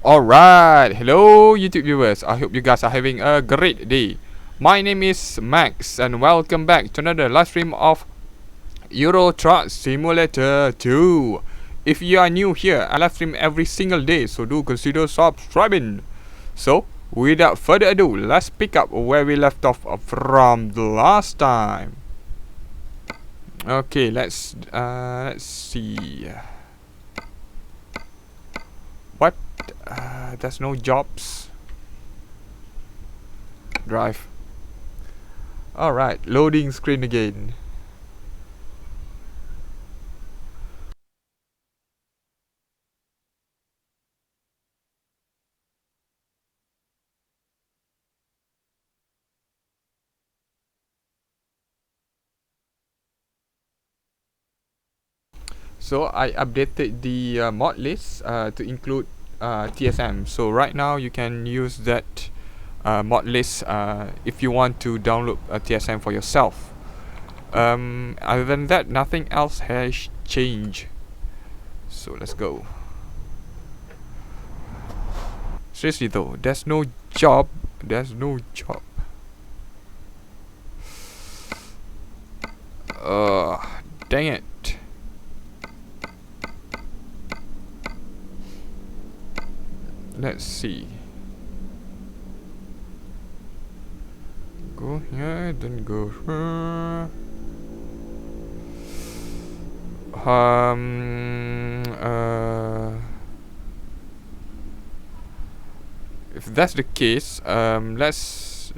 Alright, hello YouTube viewers, I hope you guys are having a great day. My name is Max and welcome back to another live stream of Euro Truck Simulator 2. If you are new here, I live stream every single day, so do consider subscribing. So, without further ado, let's pick up where we left off from the last time. Okay, let's see. What? There's no jobs. Drive. Alright, loading screen again. So I updated the mod list to include TSM. So right now you can use that mod list if you want to download a TSM for yourself. Other than that, nothing else has changed. So let's go. Seriously though, there's no job. There's no job. Dang it. Let's see. Go here, then go here. If that's the case, let's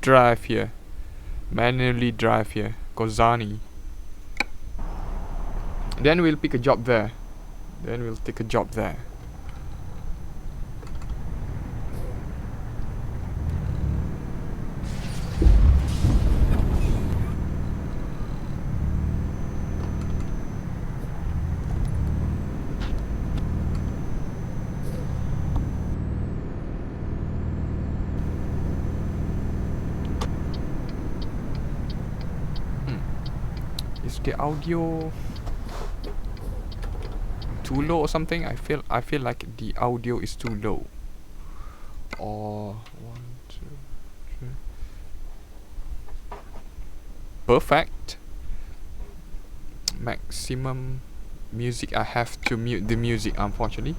drive here. Manually drive here. Kozani. Then we'll pick a job there. Then we'll take a job there. Is the audio too low or something? I feel like the audio is too low. Or 1, 2, 3. Perfect. Maximum music. I have to mute the music, unfortunately.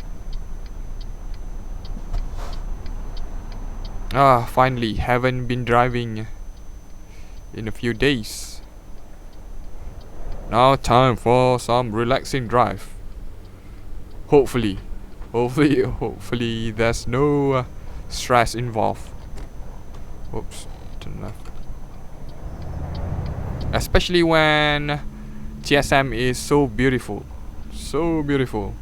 Finally, haven't been driving in a few days. Now time for some relaxing drive. Hopefully there's no stress involved. Oops, turn left. Especially when TSM is so beautiful. So beautiful.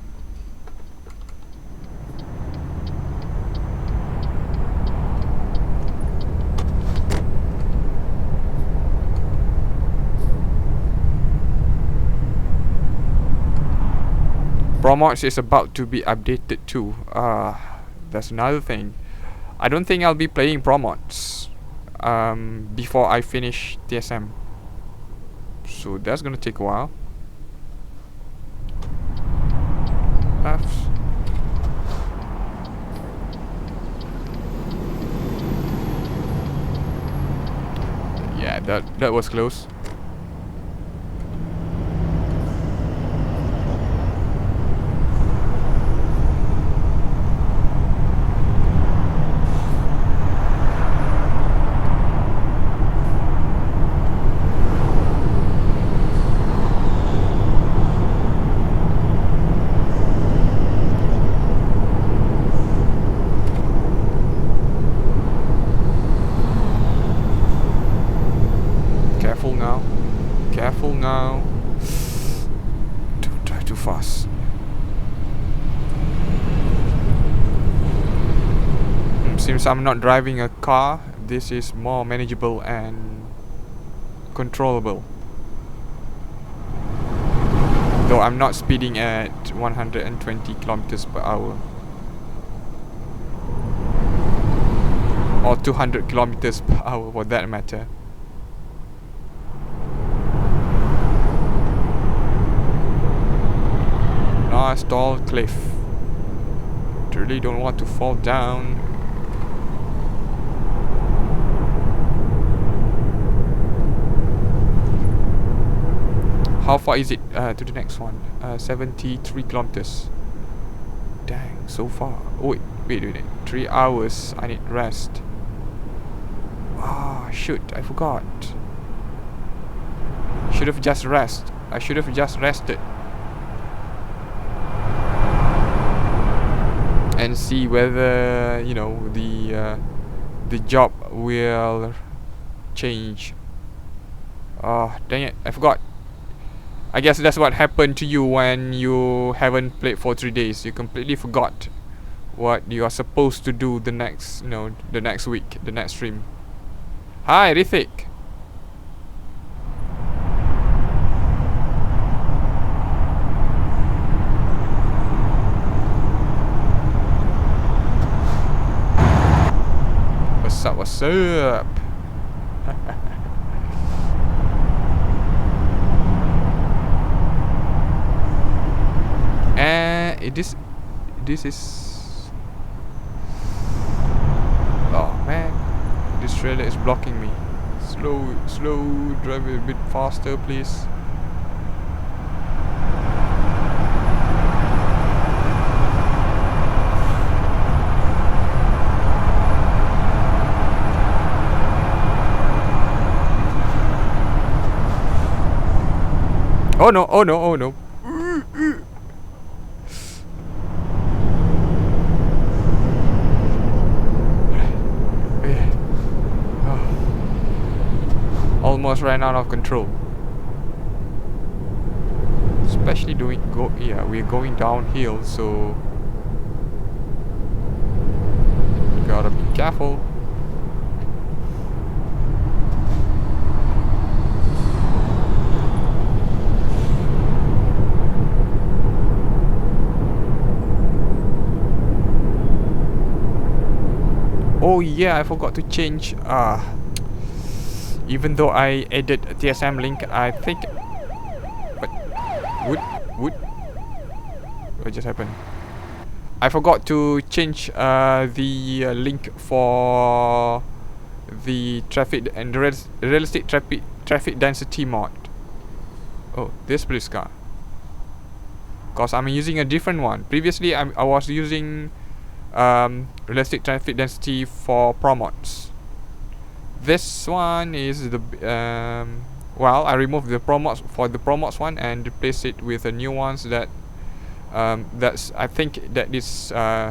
Promods is about to be updated too. That's another thing. I don't think I'll be playing Promods before I finish TSM. So that's gonna take a while. Left. Yeah, that was close. Careful now. Don't drive too fast. Since I'm not driving a car, this is more manageable and controllable. Though I'm not speeding at 120 kilometers per hour. Or 200 kilometers per hour for that matter. Nice tall cliff. Really don't want to fall down. How far is it to the next one? 73 kilometers. Dang, so far. Oh wait. 3 hours. I need rest. Shoot, I forgot. Should have just rested. I should have just rested. And see whether, you know, the job will change. Dang it, I forgot. I guess that's what happened to you when you haven't played for 3 days. You completely forgot what you are supposed to do the next, the next week, the next stream. Hi, Rithik. What's up? And this is, oh man, this trailer is blocking me. Slow, drive a bit faster, please. Oh no. almost ran out of control. Especially we're going downhill, so gotta be careful. Oh yeah, I forgot to change. Even though I added TSM link, I think. But wood. What just happened? I forgot to change the link for the traffic and realistic traffic density mod. Oh, this police car. Cause I'm using a different one. Previously, I was using realistic traffic density for pro mods. This one is the well, I removed the pro mods for the pro mods one and replaced it with the new ones that I think that is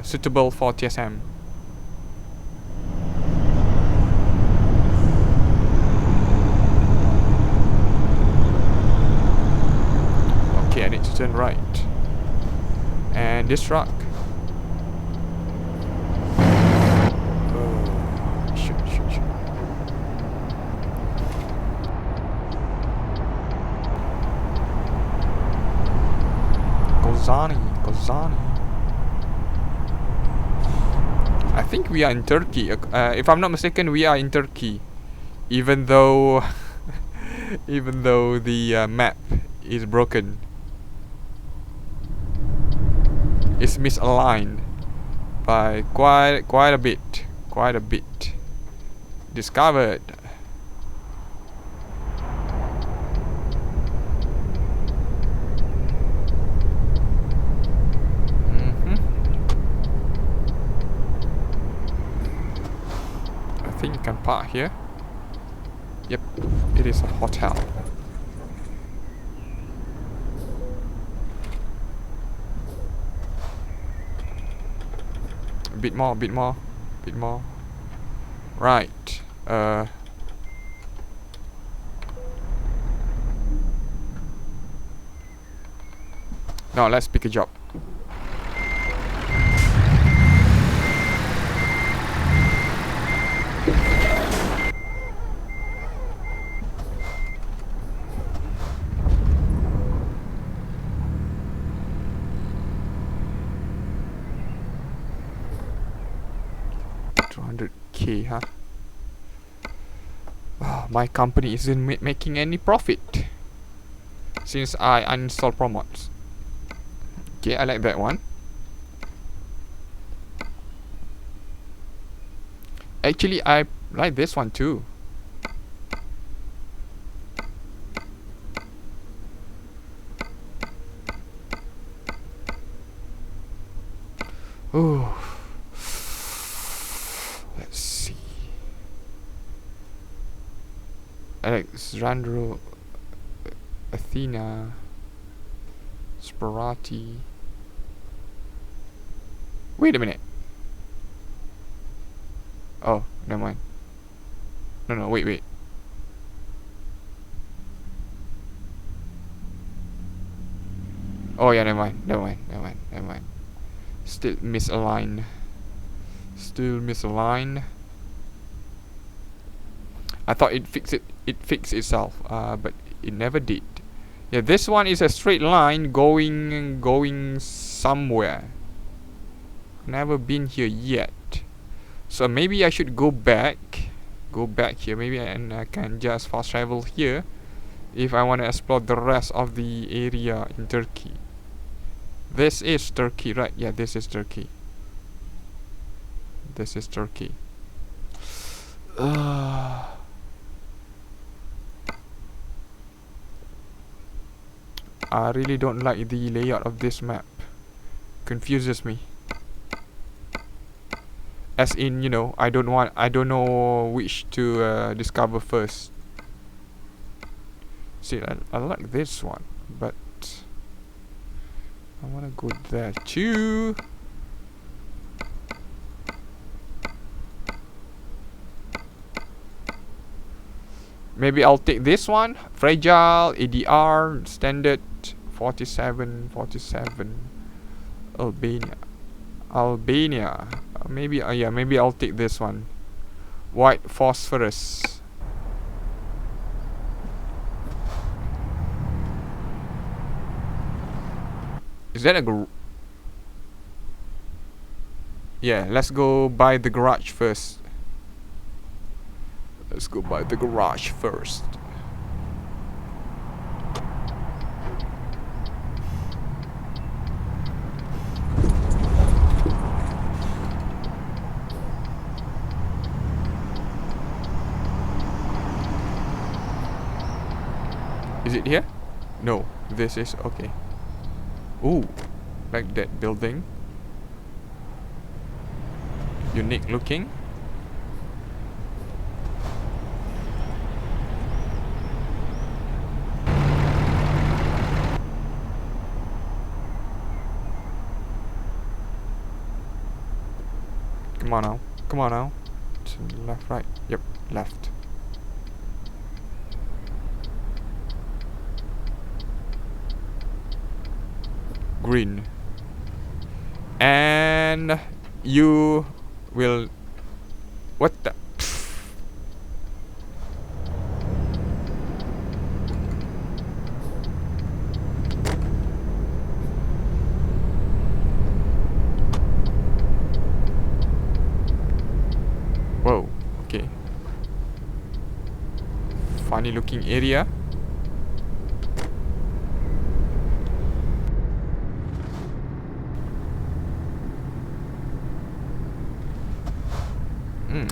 suitable for TSM. Okay, I need to turn right. And this truck. Shoot. Kozani. I think we are in Turkey. If I'm not mistaken, we are in Turkey. Even though the map is broken. It's misaligned by quite a bit. Discovered. I think you can park here. Yep, it is a hotel. A bit more. Right. Now let's pick a job. $200K, huh? Oh, my company isn't making any profit since I uninstall promotes. Okay, I like that one. Actually, I like this one too. Ooh. Let's see. Alexandro, Athena, Sperati. Wait a minute. Oh, never mind. No, wait. Oh yeah, never mind. Still misaligned. I thought it fixed itself, but it never did. Yeah, this one is a straight line going somewhere. Never been here yet. So maybe I should go back here. Maybe I can just fast travel here if I want to explore the rest of the area in Turkey. This is Turkey, right? Yeah, this is Turkey. I really don't like the layout of this map. Confuses me. As in, you know, I don't know which to discover first. See, I like this one, but I wanna go there too. Maybe I'll take this one. Fragile, ADR, standard, 47. Albania. Maybe, yeah, maybe I'll take this one. White phosphorus. Is that a yeah, let's go buy the garage first. Let's go buy the garage first. Is it here? No, this is okay. Ooh, like that building. Unique looking. Come on now. Come on now. To left, right. Yep, left. Green. And you will... What the... Whoa, okay. Funny looking area.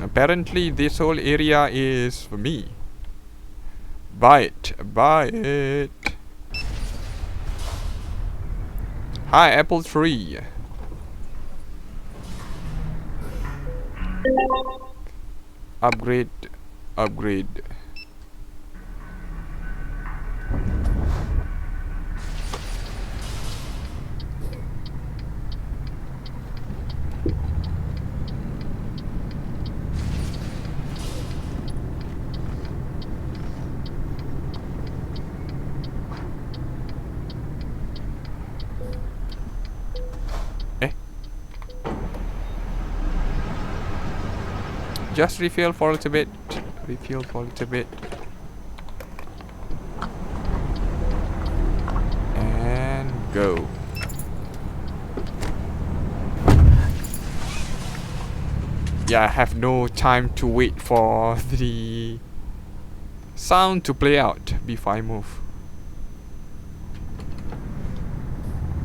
Apparently this whole area is for me. Buy it. Buy it. Hi, apple tree. Upgrade. Upgrade. Just refill for a little bit. Refill for a little bit. And go. Yeah, I have no time to wait for the sound to play out before I move.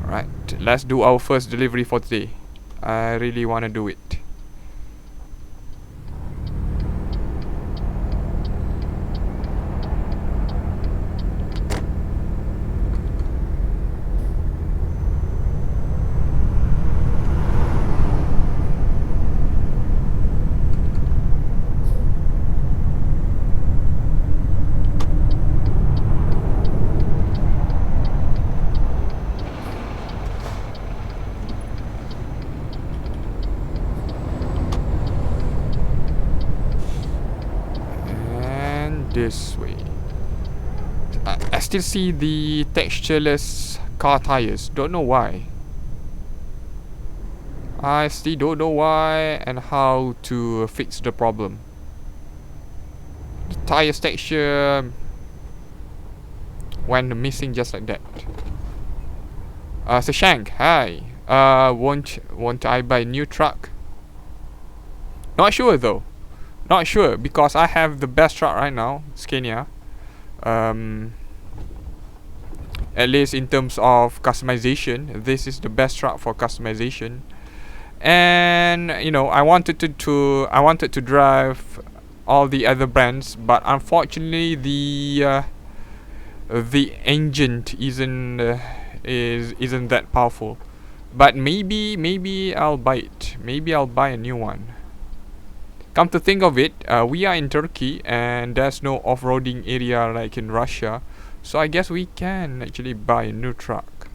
Alright, let's do our first delivery for today. I really want to do it. This way. I still see the textureless car tires. Don't know why. I still don't know why and how to fix the problem. The tires texture went missing just like that. So Shank, hi. Won't I buy a new truck? Not sure though. Not sure because I have the best truck right now, Scania. At least in terms of customization, this is the best truck for customization. And you know, I wanted to drive all the other brands, but unfortunately the engine isn't that powerful. But maybe I'll buy it. Maybe I'll buy a new one. Come to think of it, we are in Turkey and there's no off-roading area like in Russia, so I guess we can actually buy a new truck.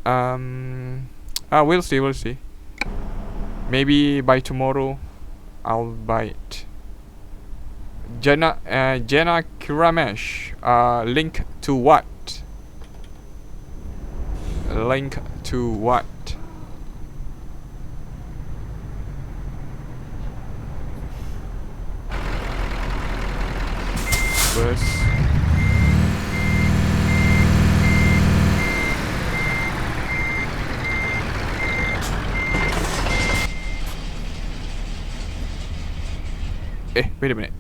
We'll see. Maybe by tomorrow I'll buy it. Jena Kiramesh. Link to what? Link to what? First. Wait a minute.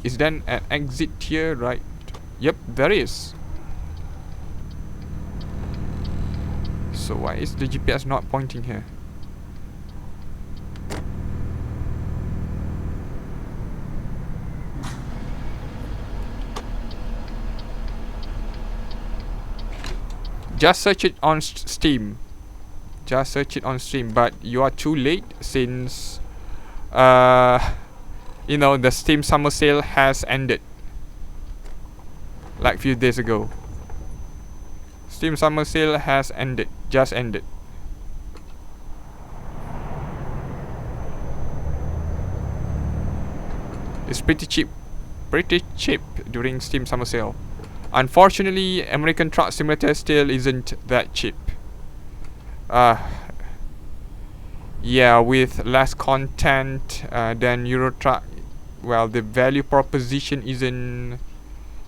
Is there an exit here, right? Yep, there is. So why is the GPS not pointing here? Just search it on Steam. Just search it on Steam, but you are too late since you know, the Steam summer sale has ended like few days ago. Steam summer sale has ended, just ended. It's pretty cheap during Steam summer sale. Unfortunately, American Truck Simulator still isn't that cheap. Yeah, with less content than Euro Truck, well, the value proposition isn't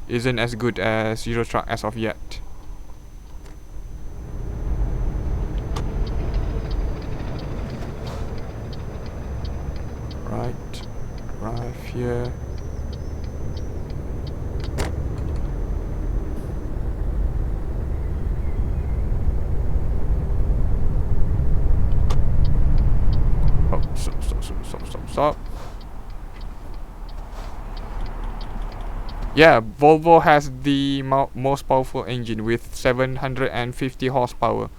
as good as Euro Truck as of yet. Right, drive here. Stop. Yeah, Volvo has the most powerful engine with 750 horsepower,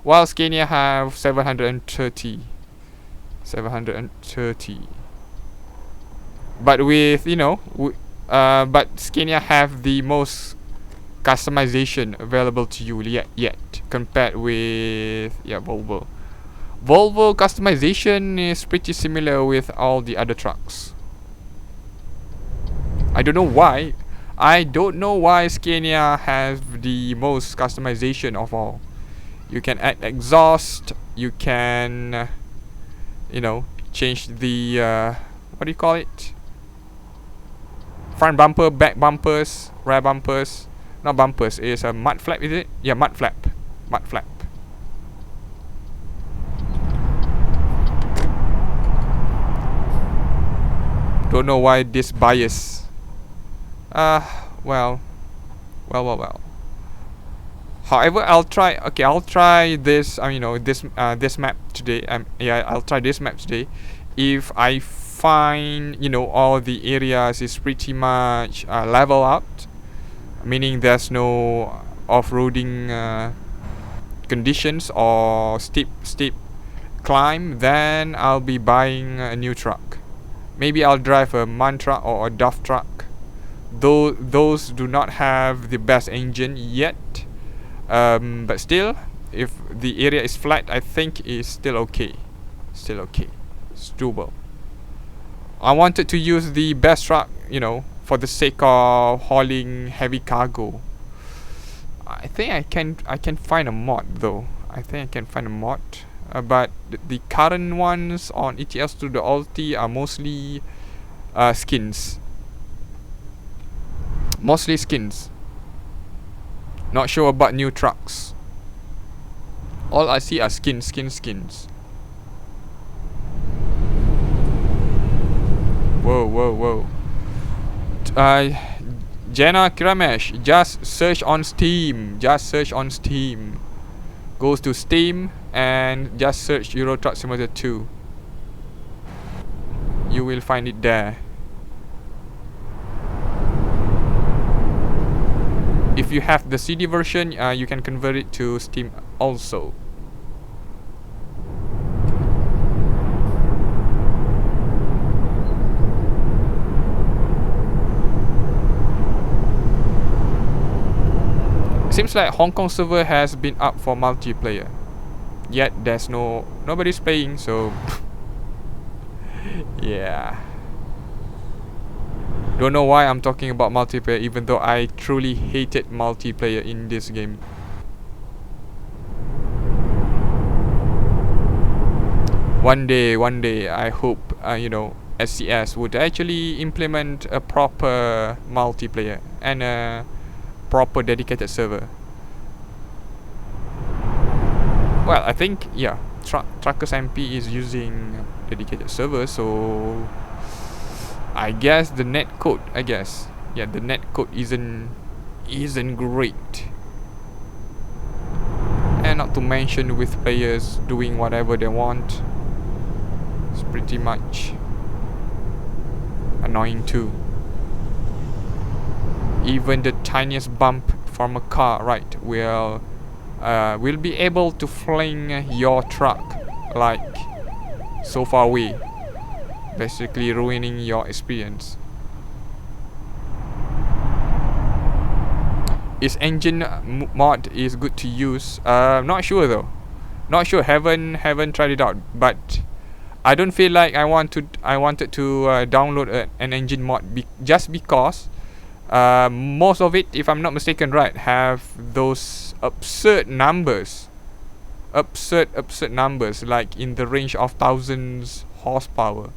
while Scania have 730. But with, you know, but Scania have the most customization available to you yet compared with, yeah, Volvo. Volvo customization is pretty similar with all the other trucks. I don't know why. Scania has the most customization of all. You can add exhaust. You can, you know, change the what do you call it? Front bumper, back bumpers, rear bumpers. Not bumpers. It's a mud flap, is it? Yeah, mud flap. Don't know why this bias. Well. However, I'll try. Okay, I'll try this. You know, this map today. Yeah, I'll try this map today. If I find, you know, all the areas is pretty much level out, meaning there's no off-roading conditions or steep climb, then I'll be buying a new truck. Maybe I'll drive a MAN truck or a DAF truck. Though those do not have the best engine yet, but still, if the area is flat, I think it's still okay. It's doable. I wanted to use the best truck, you know, for the sake of hauling heavy cargo. I think I can find a mod though. But the current ones on ETS to the Alti are mostly skins. Not sure about new trucks. All I see are skins. Whoa. Jena Kiramesh, just search on Steam. Goes to Steam and just search Euro Truck Simulator 2. You will find it there. If you have the CD version, you can convert it to Steam also. Seems like Hong Kong server has been up for multiplayer, yet there's nobody's playing, so yeah. Don't know why I'm talking about multiplayer, even though I truly hated multiplayer in this game. One day, I hope, you know, SCS would actually implement a proper multiplayer and a proper dedicated server. Well, I think, yeah, TruckSim MP is using dedicated server, so I guess the net code, yeah, the net code isn't great. And not to mention with players doing whatever they want, it's pretty much annoying too. Even the tiniest bump from a car, right, will be able to fling your truck like so far away, basically ruining your experience. Is engine mod is good to use? Not sure though. Not sure. Haven't tried it out. But I don't feel like I wanted to download an engine mod just because most of it, if I'm not mistaken, right, have those absurd numbers, like in the range of thousands horsepower,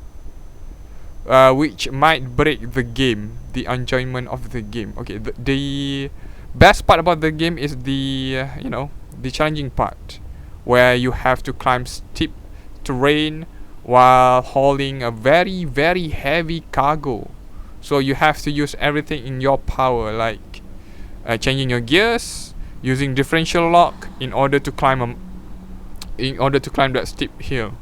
which might break the game, the enjoyment of the game. Okay, the best part about the game is the you know, the challenging part, where you have to climb steep terrain while hauling a very heavy cargo. So you have to use everything in your power, like changing your gears, using differential lock in order to climb that steep hill.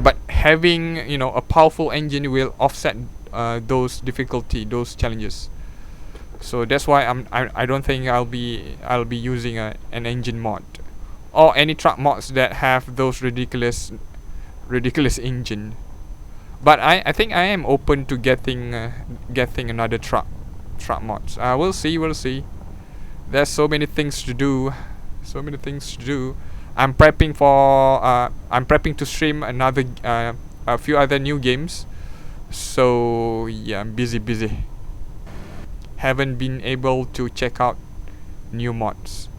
But having, you know, a powerful engine will offset those those challenges. So that's why I don't think I'll be using an engine mod or any truck mods that have those ridiculous engine. But I think I am open to getting another truck mods. We'll see. There's so many things to do. I'm prepping to stream a few other new games. So yeah, I'm busy. Haven't been able to check out new mods.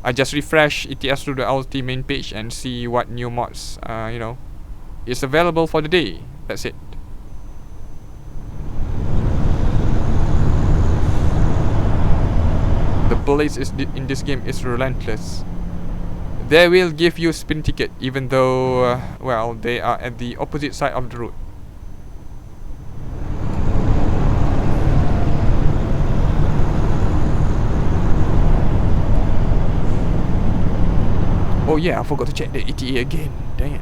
I just refresh ETS through the LT main page and see what new mods you know, is available for the day. That's it. The police in this game is relentless. They will give you spin ticket even though well, they are at the opposite side of the road. Oh yeah, I forgot to check the ETA again. Dang it.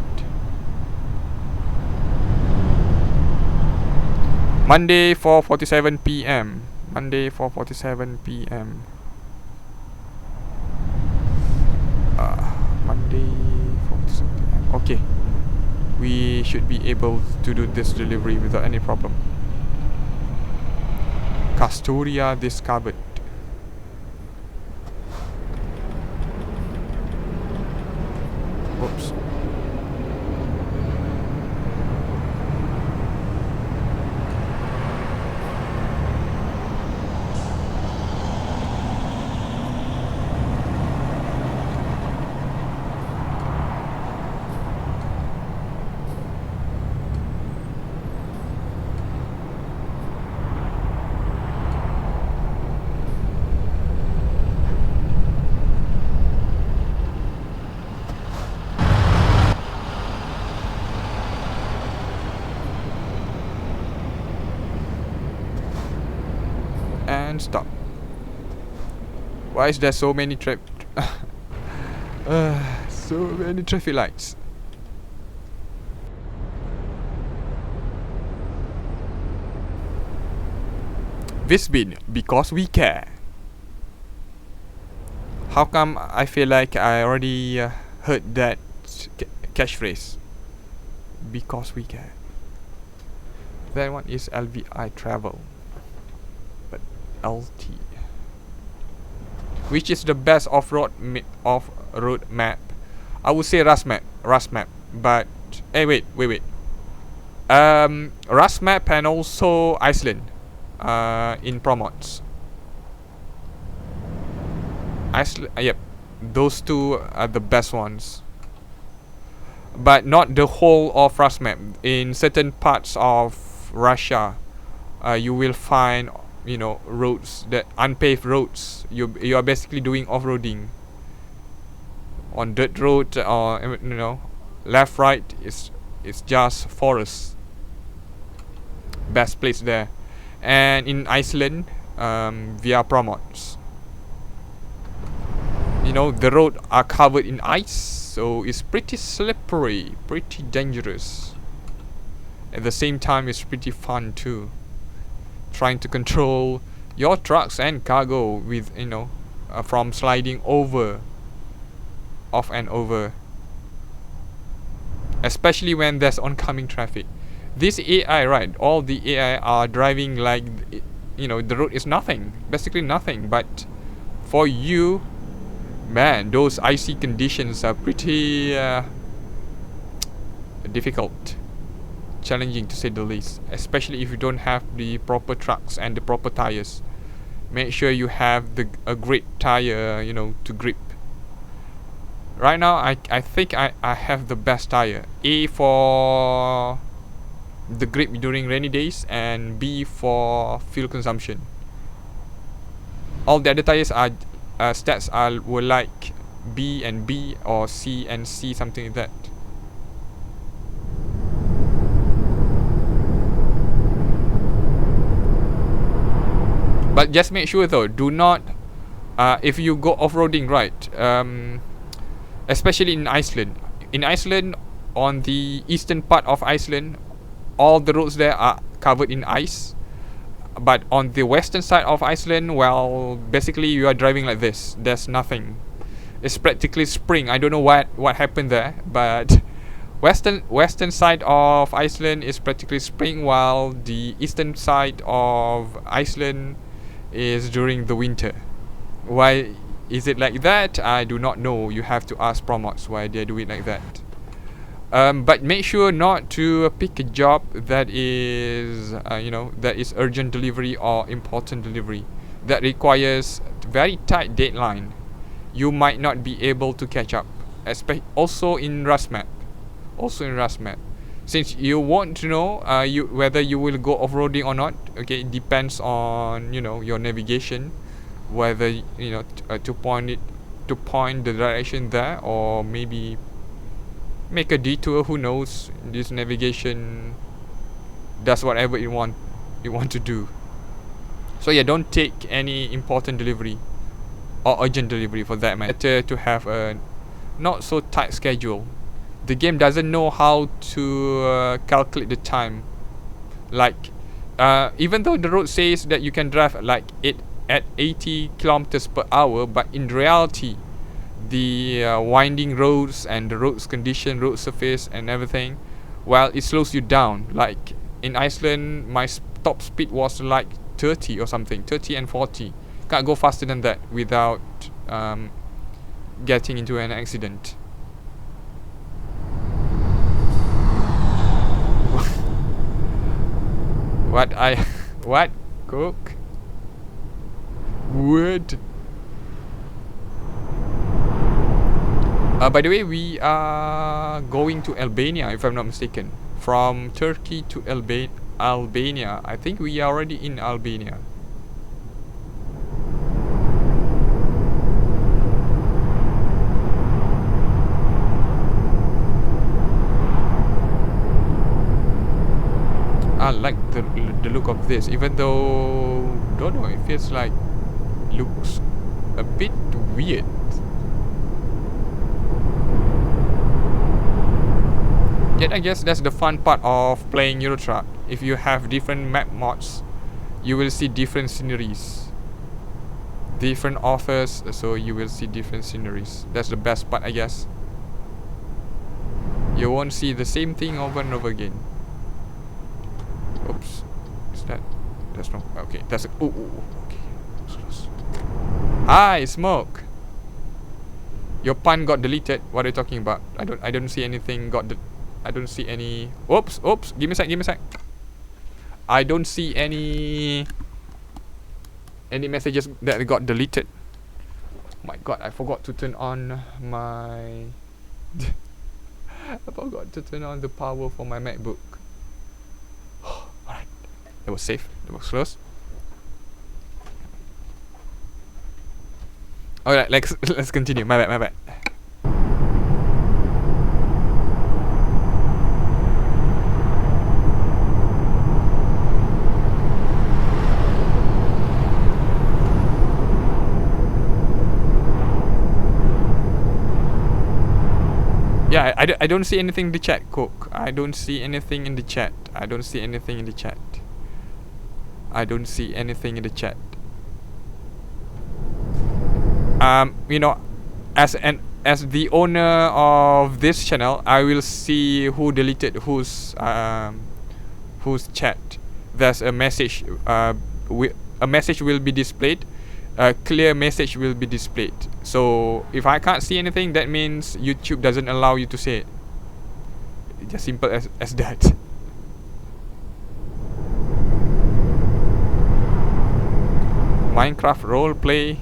Monday 4:47 PM. Monday 4:47 PM. Monday 4:47 PM. Okay. We should be able to do this delivery without any problem. Castoria discovered. Whoops. And stop. Why is there so many so many traffic lights? Visbin, because we care. How come I feel like I already heard that catchphrase? Because we care. That one is LVI travel. But LT, which is the best off-road map? I would say Rusmap. But hey, wait. Rusmap and also Iceland in promotes. Iceland, yep, those two are the best ones, but not the whole of Rusmap. In certain parts of Russia, you will find, you know, roads, that unpaved roads. You are basically doing off-roading on dirt road, or you know, left right is just forest. Best place there. And in Iceland, via promotes, you know, the road are covered in ice, so it's pretty slippery, pretty dangerous. At the same time, it's pretty fun too, trying to control your trucks and cargo with, you know, from sliding over, off and over, especially when there's oncoming traffic. This AI, right, all the AI are driving like, you know, the road is nothing, basically nothing. But for you, man, those icy conditions are pretty difficult, challenging to say the least, especially if you don't have the proper trucks and the proper tires. Make sure you have a great tire, you know, to grip. Right now, I think I have the best tire. A for the grip during rainy days, and B for fuel consumption. All the other tires are stats were like B and B, or C and C, something like that. But just make sure though, do not, if you go off-roading, right, especially in Iceland. In Iceland, on the eastern part of Iceland, all the roads there are covered in ice. But on the western side of Iceland, well, basically you are driving like this. There's nothing. It's practically spring. I don't know what happened there, but western side of Iceland is practically spring, while the eastern side of Iceland is during the winter. Why is it like that? I do not know. You have to ask promotes why they do it like that. But make sure not to pick a job that is, you know, that is urgent delivery or important delivery, that requires very tight deadline. You might not be able to catch up. Also in Rusmap. Since you want to know whether you will go off-roading or not. Okay, it depends on, you know, your navigation, whether, you know, to point the direction there, or maybe make a detour. Who knows? This navigation does whatever it want to do. So yeah, don't take any important delivery or urgent delivery for that matter. Better to have a not so tight schedule. The game doesn't know how to calculate the time. Like, even though the road says that you can drive like at 80 kilometers per hour, but in reality, the winding roads and the roads condition, road surface and everything, well, it slows you down. Like in Iceland, my top speed was like 30 or something, 30 and 40. Can't go faster than that without getting into an accident. What cook? Wood. By the way, we are going to Albania, if I'm not mistaken. From Turkey to Albania. I think we are already in Albania. I like the look of this, even though, don't know, it feels like, looks a bit weird. Yet I guess that's the fun part of playing Euro Truck. If you have different map mods, you will see different sceneries, different offers, so you will see different sceneries. That's the best part, I guess. You won't see the same thing over and over again. Oops, is that's not okay. That's a, okay. Hi, smoke. Your pun got deleted. What are you talking about? I don't see anything got I don't see any. Oops. Give me a sec. I don't see any messages that got deleted. Oh my god, I forgot to turn on my I forgot to turn on the power for my MacBook. Alright. That was safe. That was close. Alright, let's continue. My bad. Yeah, I don't see anything in the chat, Cook. I don't see anything in the chat. You know, as the owner of this channel, I will see who deleted whose chat. There's a message. A message will be displayed. A clear message will be displayed. So if I can't see anything, that means YouTube doesn't allow you to say it. It's as simple as that. Minecraft roleplay.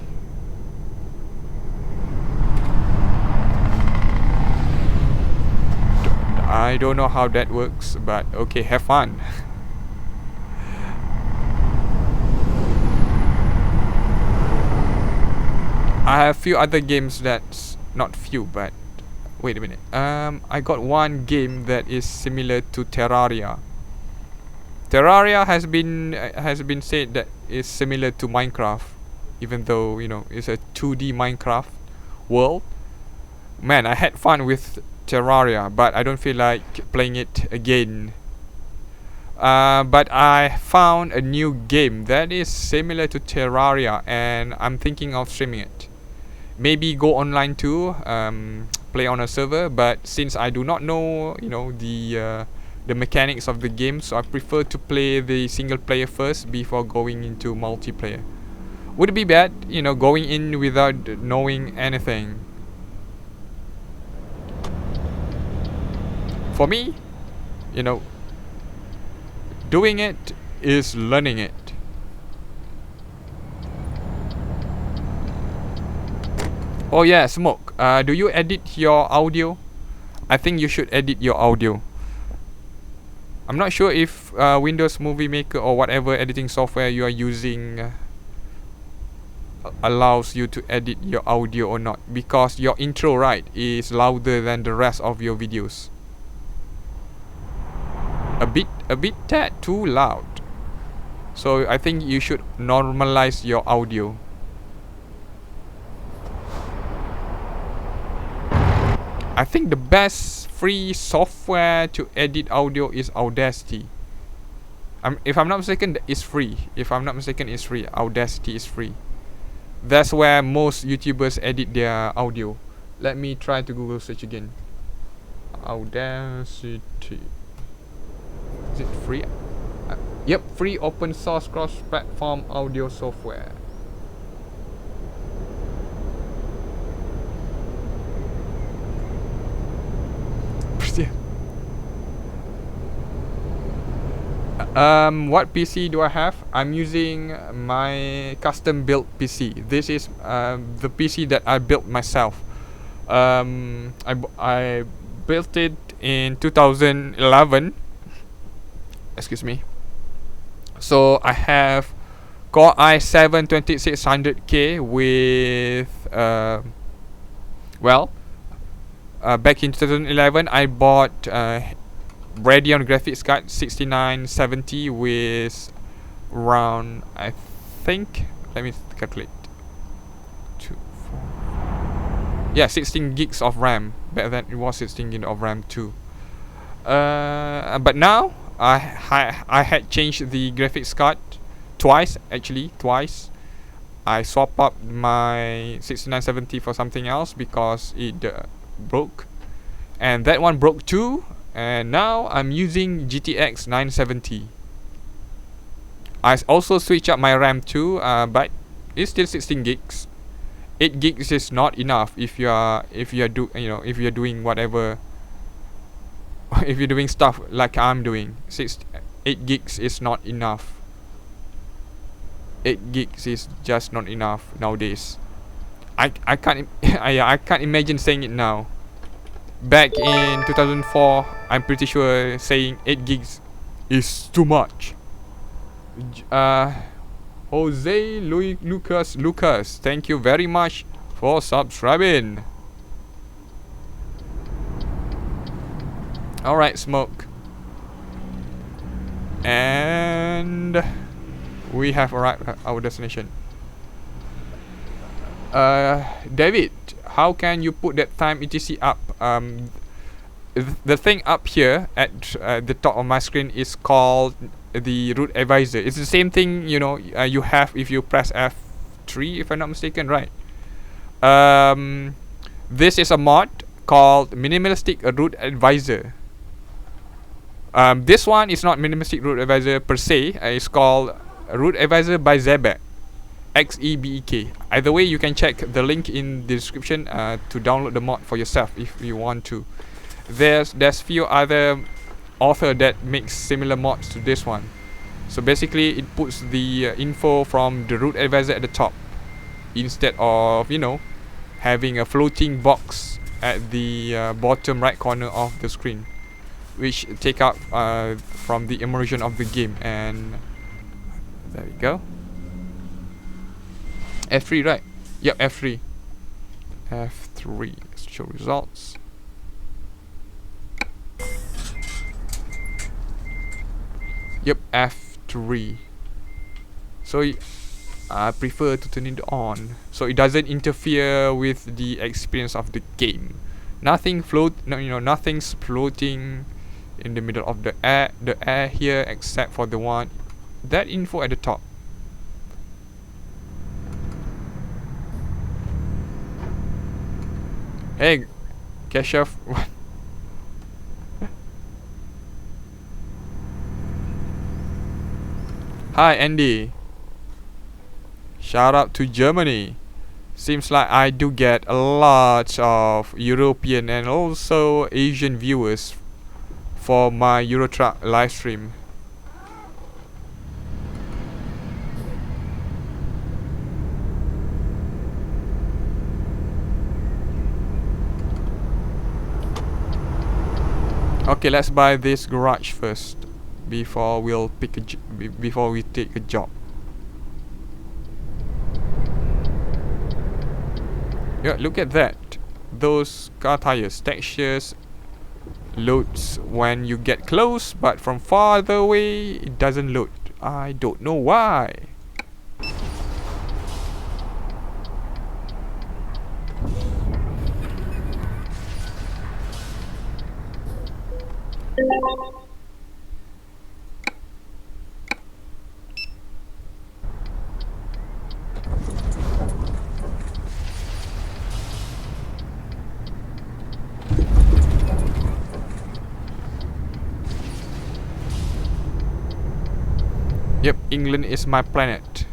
I don't know how that works, but okay, have fun. I have few other games that's not few, but wait a minute. I got one game that is similar to Terraria. Terraria has been said that is similar to Minecraft, even though, you know, it's a 2D Minecraft world. Man, I had fun with Terraria, but I don't feel like playing it again. But I found a new game that is similar to Terraria, and I'm thinking of streaming it. Maybe go online too, play on a server. But since I do not know, you know, the mechanics of the game, so I prefer to play the single player first before going into multiplayer. Would it be bad, you know, going in without knowing anything? For me, you know, doing it is learning it. Oh yeah, Smoke. Do you edit your audio? I think you should edit your audio. I'm not sure if Windows Movie Maker or whatever editing software you are using allows you to edit your audio or not, because your intro, right, is louder than the rest of your videos. A bit tad too loud. So I think you should normalize your audio. I think the best free software to edit audio is Audacity. If I'm not mistaken, it's free. Audacity is free. That's where most YouTubers edit their audio. Let me try to Google search again. Audacity. Is it free? Yep, free open source cross-platform audio software. What PC do I have? I'm using my custom built PC. This is the PC that I built myself. I built it in 2011. Excuse me. So I have Core i7 2600K with back in 2011 I bought Radeon graphics card 6970 with around, I think, let me calculate, 16 gigs of RAM. Back then it was 16 gigs of RAM too. But now I had changed the graphics card twice. I swapped up my 6970 for something else because it broke, and that one broke too. And now I'm using GTX 970. I also switch up my RAM too, but it's still 16 gigs. 8 gigs is not enough if you're doing whatever if you're doing stuff like I'm doing. 8 gigs is not enough. 8 gigs is just not enough nowadays. I can't I can't imagine saying it now. Back in 2004, I'm pretty sure saying 8 gigs is too much. Jose Lucas, thank you very much for subscribing. Alright, smoke. And we have arrived at our destination. David, how can you put that time etc up? The thing up here at the top of my screen is called the route advisor. It's the same thing, you know, you have if you press F3, if I'm not mistaken, right? This is a mod called minimalistic route advisor. This one is not minimalistic route advisor per se. It's called route advisor by Xebek, XEBEK. Either way, you can check the link in the description to download the mod for yourself if you want to. There's few other author that makes similar mods to this one. So basically, it puts the info from the route advisor at the top instead of, you know, having a floating box at the bottom right corner of the screen, which take up from the immersion of the game. And there we go. F3, right? Yep, F3. F3. Let's show results. Yep, F3. So I prefer to turn it on so it doesn't interfere with the experience of the game. Nothing's floating in the middle of the air here, except for the one that info at the top. Hey, Keshav. Hi, Andy. Shout out to Germany. Seems like I do get a lot of European and also Asian viewers for my Euro Truck live stream. Okay, let's buy this garage first before we'll before we take a job. Yeah, look at that. Those car tires, textures loads when you get close, but from farther away it doesn't load. I don't know why. Yep, England is my planet.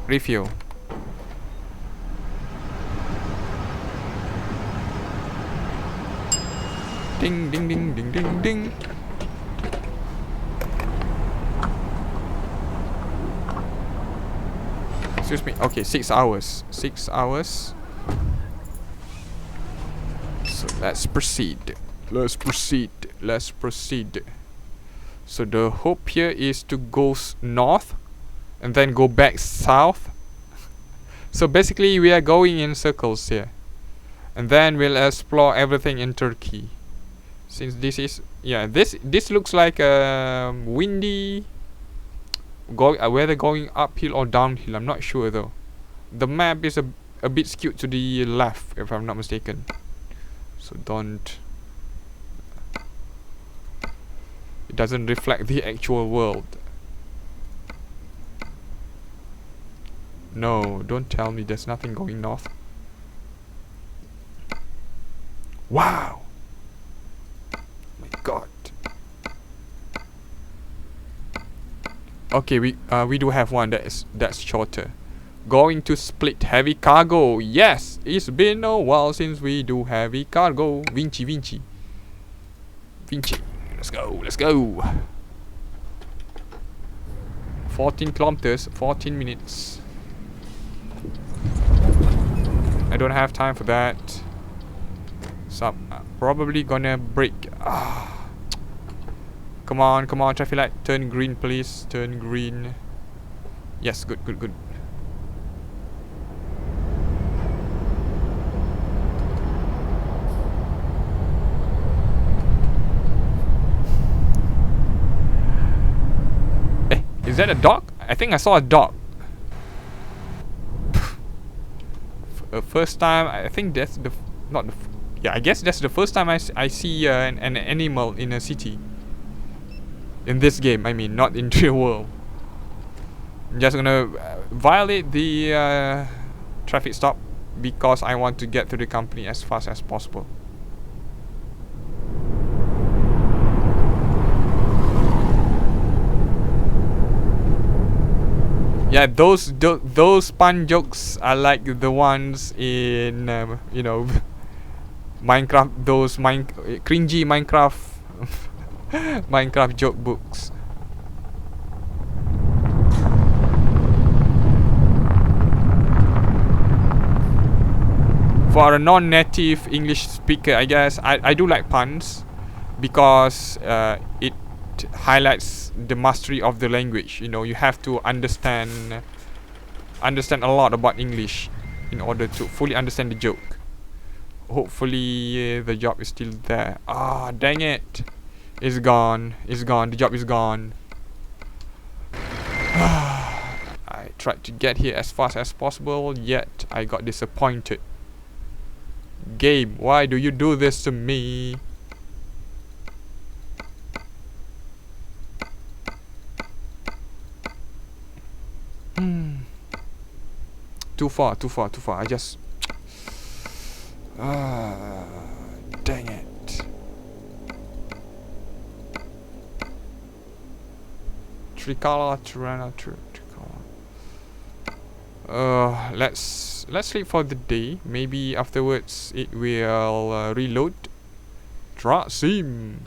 Refuel. Ding ding ding ding ding ding. Excuse me. Okay, 6 hours. 6 hours. So let's proceed. Let's proceed. Let's proceed. So the hope here is to go north and then go back south. So basically we are going in circles here, and then we'll explore everything in Turkey. Since this is, yeah, this looks like a windy whether going uphill or downhill, I'm not sure though. The map is a bit skewed to the left, if I'm not mistaken. So don't, it doesn't reflect the actual world. No, don't tell me there's nothing going north. Wow! My God. Okay, we do have one that's shorter. Going to split heavy cargo. Yes, it's been a while since we do heavy cargo. Vinci. Vinci. Let's go. Let's go. 14 kilometers, 14 minutes. I don't have time for that. So I'm probably gonna brake. Come on, come on, traffic light. Turn green, please. Turn green. Yes, good, good, good. Is that a dog? I think I saw a dog. First time, I think that's the... Not the... Yeah, I guess that's the first time I see an animal in a city. In this game, I mean, not in real world. I'm just gonna violate the traffic stop because I want to get to the company as fast as possible. Yeah, those pun jokes are like the ones in you know, Minecraft. Those cringy Minecraft Minecraft joke books. For a non-native English speaker, I guess I do like puns because it highlights the mastery of the language. You know, you have to understand a lot about English in order to fully understand the joke. Hopefully the job is still there. Ah, dang it. It's gone. It's gone. The job is gone. I tried to get here as fast as possible, yet I got disappointed. Game, why do you do this to me? Too far, too far, too far. I just... dang it. Tricolour, Tirana, Tricolour. Let's sleep for the day. Maybe afterwards it will reload. TruckSim.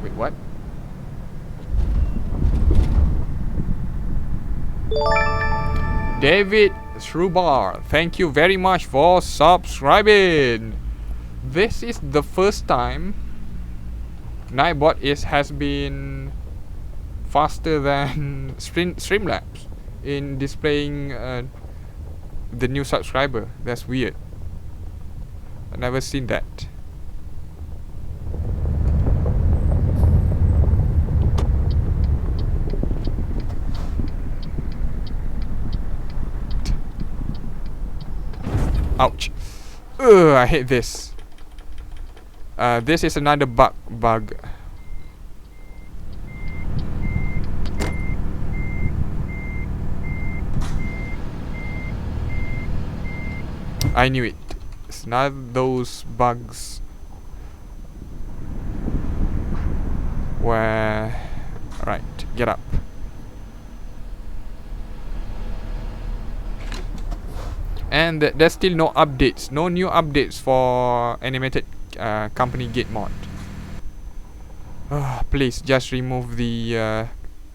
Wait, what? David Shrubar, thank you very much for subscribing. This is the first time Nightbot has been faster than Streamlabs in displaying the new subscriber. That's weird. I've never seen that. Ouch. Ugh, I hate this. This is another bug. I knew it. It's not those bugs where... Right, get up. And there's still no updates, no new updates for animated company gate mod. Please just remove the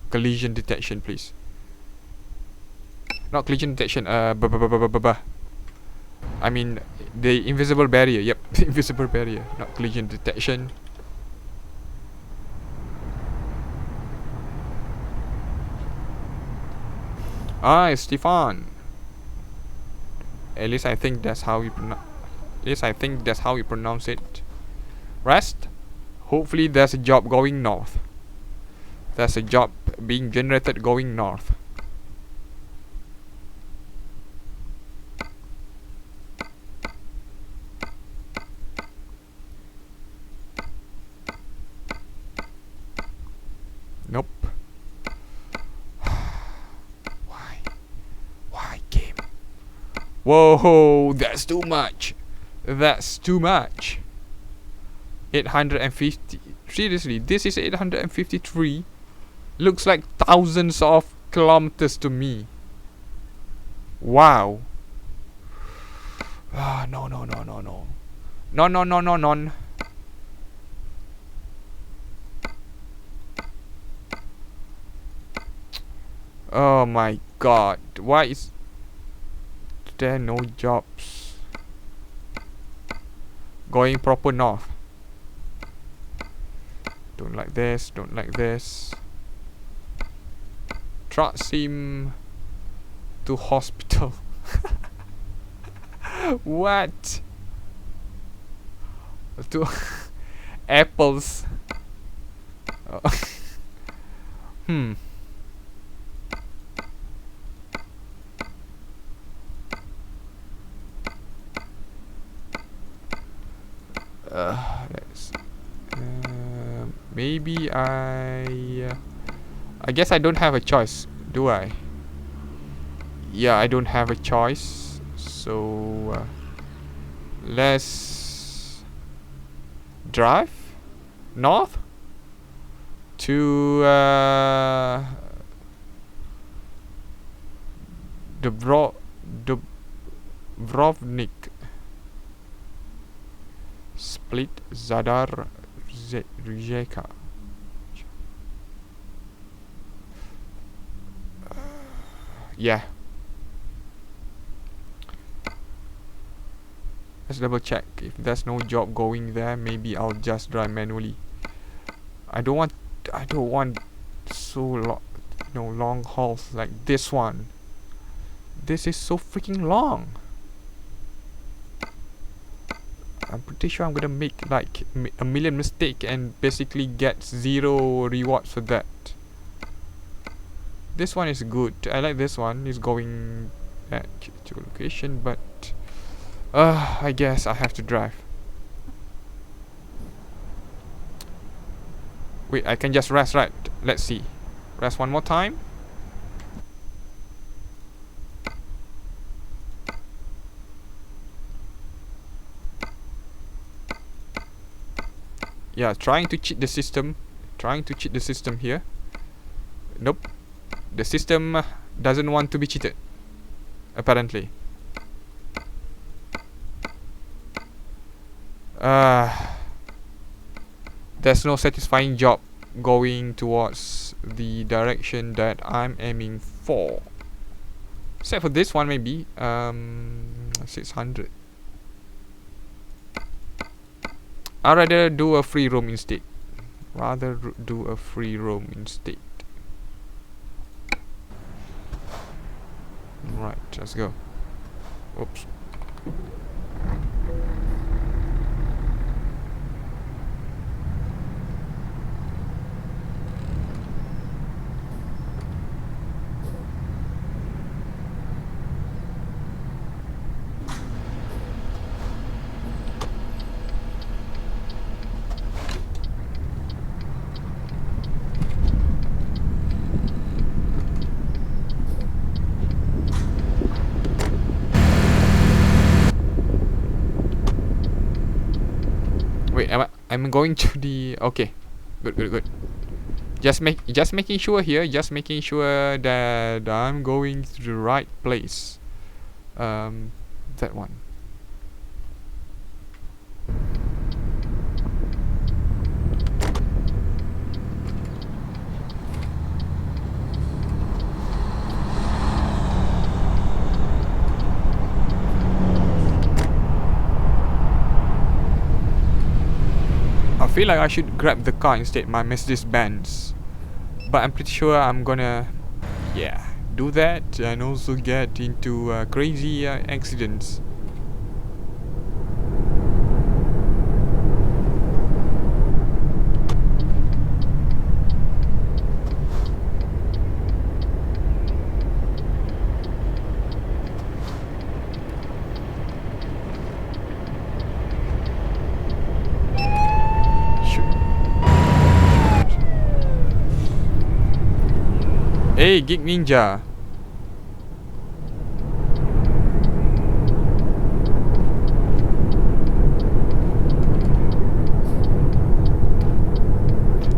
collision detection, please. Not collision detection. I mean the invisible barrier. Yep, the invisible barrier, not collision detection. It's Stefan. At least I think that's how you pronounce it. Rest. Hopefully there's a job going north. There's a job being generated going north. Nope. Whoa, that's too much. That's too much. 850. Seriously, this is 853. Looks like thousands of kilometers to me. Wow. Ah, no. No. Oh my god. Why is there no jobs? Going proper north. Don't like this. TruckSim to hospital. What? To apples. Let's maybe I guess I don't have a choice, do I? Yeah, I don't have a choice. So let's drive north to Dubrovnik, Split, Zadar, Rijeka. Yeah. Let's double check. If there's no job going there, maybe I'll just drive manually. I don't want so long hauls like this one. This is so freaking long. I'm pretty sure I'm gonna make like a million mistakes and basically get 0 rewards for that. This one is good. I like this one. It's going at to location, but I guess I have to drive. Wait, I can just rest, right? Let's see. Rest one more time. Yeah, trying to cheat the system. Here. Nope. The system doesn't want to be cheated, apparently. There's no satisfying job going towards the direction that I'm aiming for. Except for this one, maybe 600. I'd rather do a free roam instead. Right, let's go. Oops. Wait, I'm going to the okay. Good. Just making sure here, that I'm going to the right place. That one. I feel like I should grab the car instead, my Mercedes-Benz. But I'm pretty sure I'm gonna, do that and also get into crazy accidents. Hey, Geek Ninja.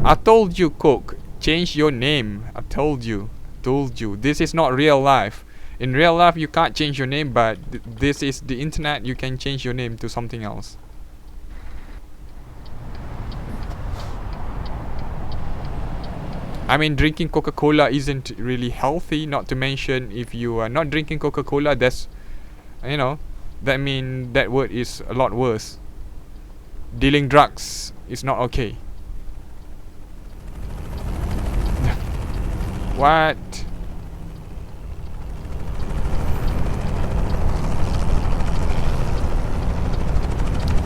I told you, Cook, change your name. I told you. This is not real life. In real life you can't change your name, but this is the internet. You can change your name to something else. I mean, drinking Coca-Cola isn't really healthy. Not to mention, if you are not drinking Coca-Cola, that's, you know, that mean that word is a lot worse. Dealing drugs is not okay. What?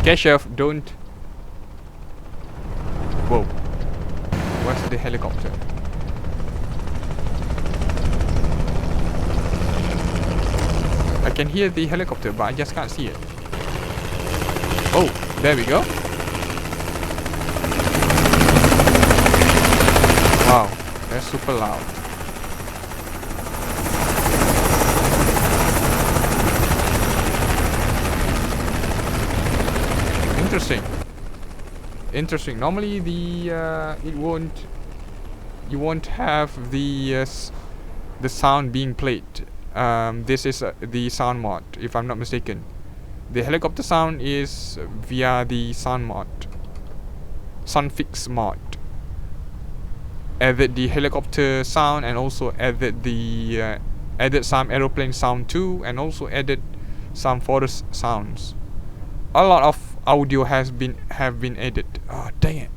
Keshav, don't. Whoa. What's the helicopter? I can hear the helicopter, but I just can't see it. Oh, there we go. Wow, that's super loud. Interesting. Normally the you won't have the sound being played. This is the sound mod, if I'm not mistaken. The helicopter sound is via the sound mod, Sunfix mod. Added the helicopter sound, and also added the added some aeroplane sound too, and also added some forest sounds. A lot of audio have been added. Oh, dang it.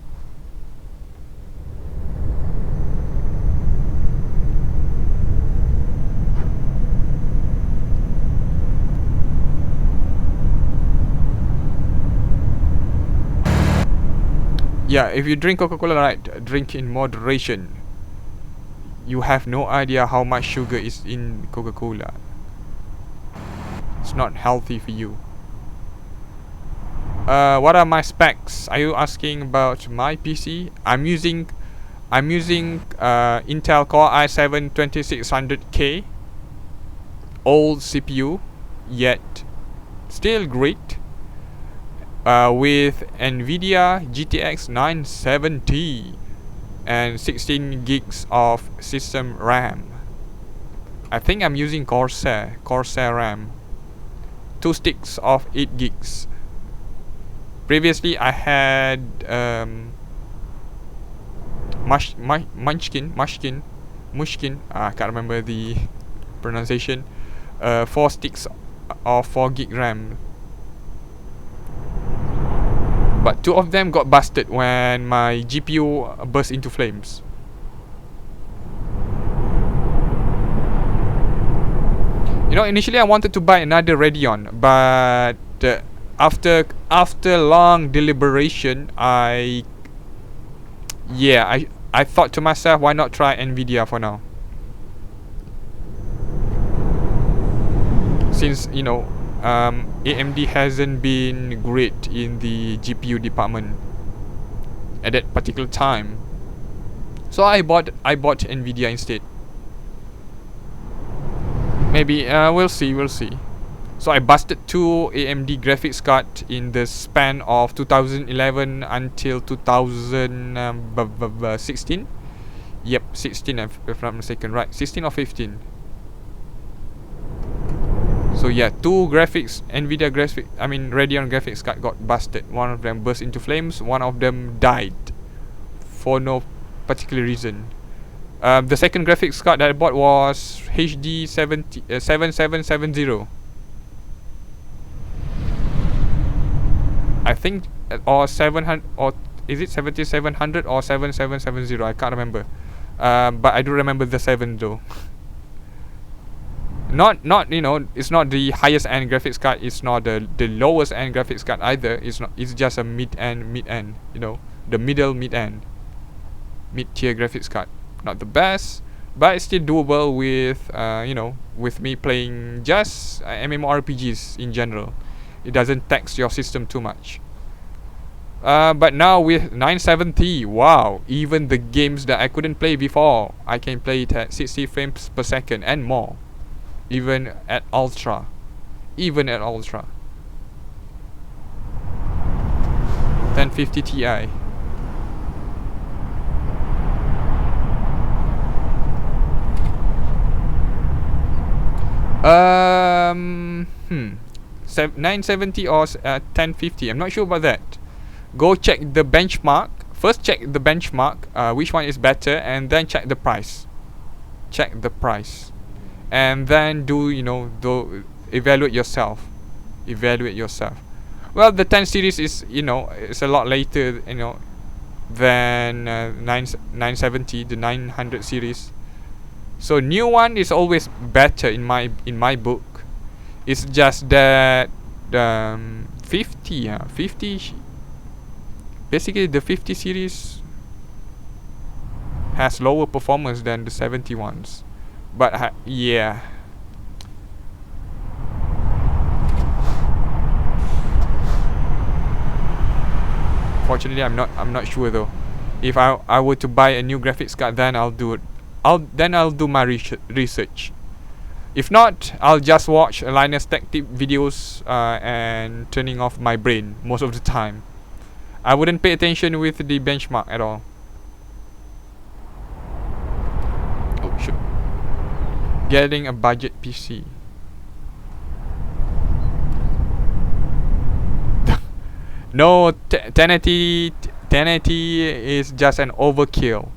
Yeah, if you drink Coca-Cola, right, drink in moderation. You have no idea how much sugar is in Coca-Cola. It's not healthy for you. What are my specs? Are you asking about my PC? I'm using Intel Core i7-2600K, old CPU, yet still great, with NVIDIA GTX 970 and 16 gigs of system RAM. I think I'm using Corsair RAM. 2 sticks of 8 gigs. Previously I had Munchkin, I can't remember the pronunciation. 4 sticks of 4 gig RAM. But 2 of them got busted when my GPU burst into flames. You know, initially I wanted to buy another Radeon, but after long deliberation, I thought to myself, why not try NVIDIA for now? Since, you know, AMD hasn't been great in the GPU department at that particular time, so I bought NVIDIA instead. Maybe we'll see. So I busted 2 AMD graphics card in the span of 2011 until 2016. Yep, 16 if I'm not mistaken, right? 16 or 15. So yeah, 2 NVIDIA Radeon graphics card got busted. One of them burst into flames, one of them died for no particular reason. The second graphics card that I bought was HD 7770. I think, or 700, or is it 7700 or 7770? I can't remember. But I do remember the 7 though. Not you know, it's not the highest end graphics card. It's not the lowest end graphics card either. It's not. It's just a mid end. You know, the mid-end, mid-tier graphics card. Not the best, but it's still doable with you know, with me playing just MMORPGs in general. It doesn't tax your system too much. But now with 970, wow, even the games that I couldn't play before, I can play it at 60 frames per second and more. Even at ultra. 1050 Ti. Um, 970 or 1050. I'm not sure about that. Go check the benchmark. First check the benchmark, which one is better, and then check the price. Check the price, and then do evaluate yourself. Evaluate yourself. Well, the 10 series is it's a lot later than 970, the 900 series. So new one is always better in my book. It's just that 50 basically the 50 series has lower performance than the 70 ones. But yeah. Fortunately, I'm not sure though. If I were to buy a new graphics card, then I'll do it. I'll do my research. If not, I'll just watch Linus Tech Tip videos and turning off my brain most of the time. I wouldn't pay attention with the benchmark at all. Oh shit. Getting a budget PC. No, 1080 is just an overkill.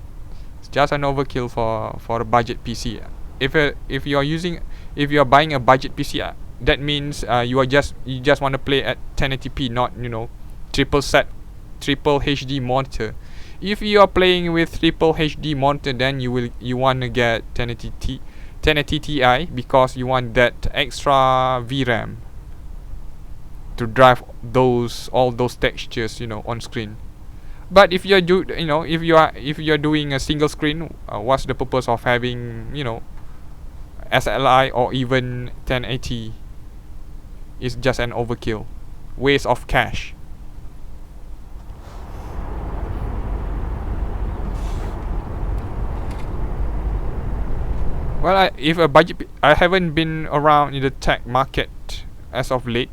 It's just an overkill for a budget PC. If you're buying a budget PC, that means you just want to play at 1080p, not triple HD monitor. If you are playing with triple HD monitor, then you want to get 1080 Ti because you want that extra VRAM to drive all those textures on screen. But if you're doing a single screen, what's the purpose of having SLI or even 1080? It's just an overkill, waste of cash. Well, if a budget, I haven't been around in the tech market as of late.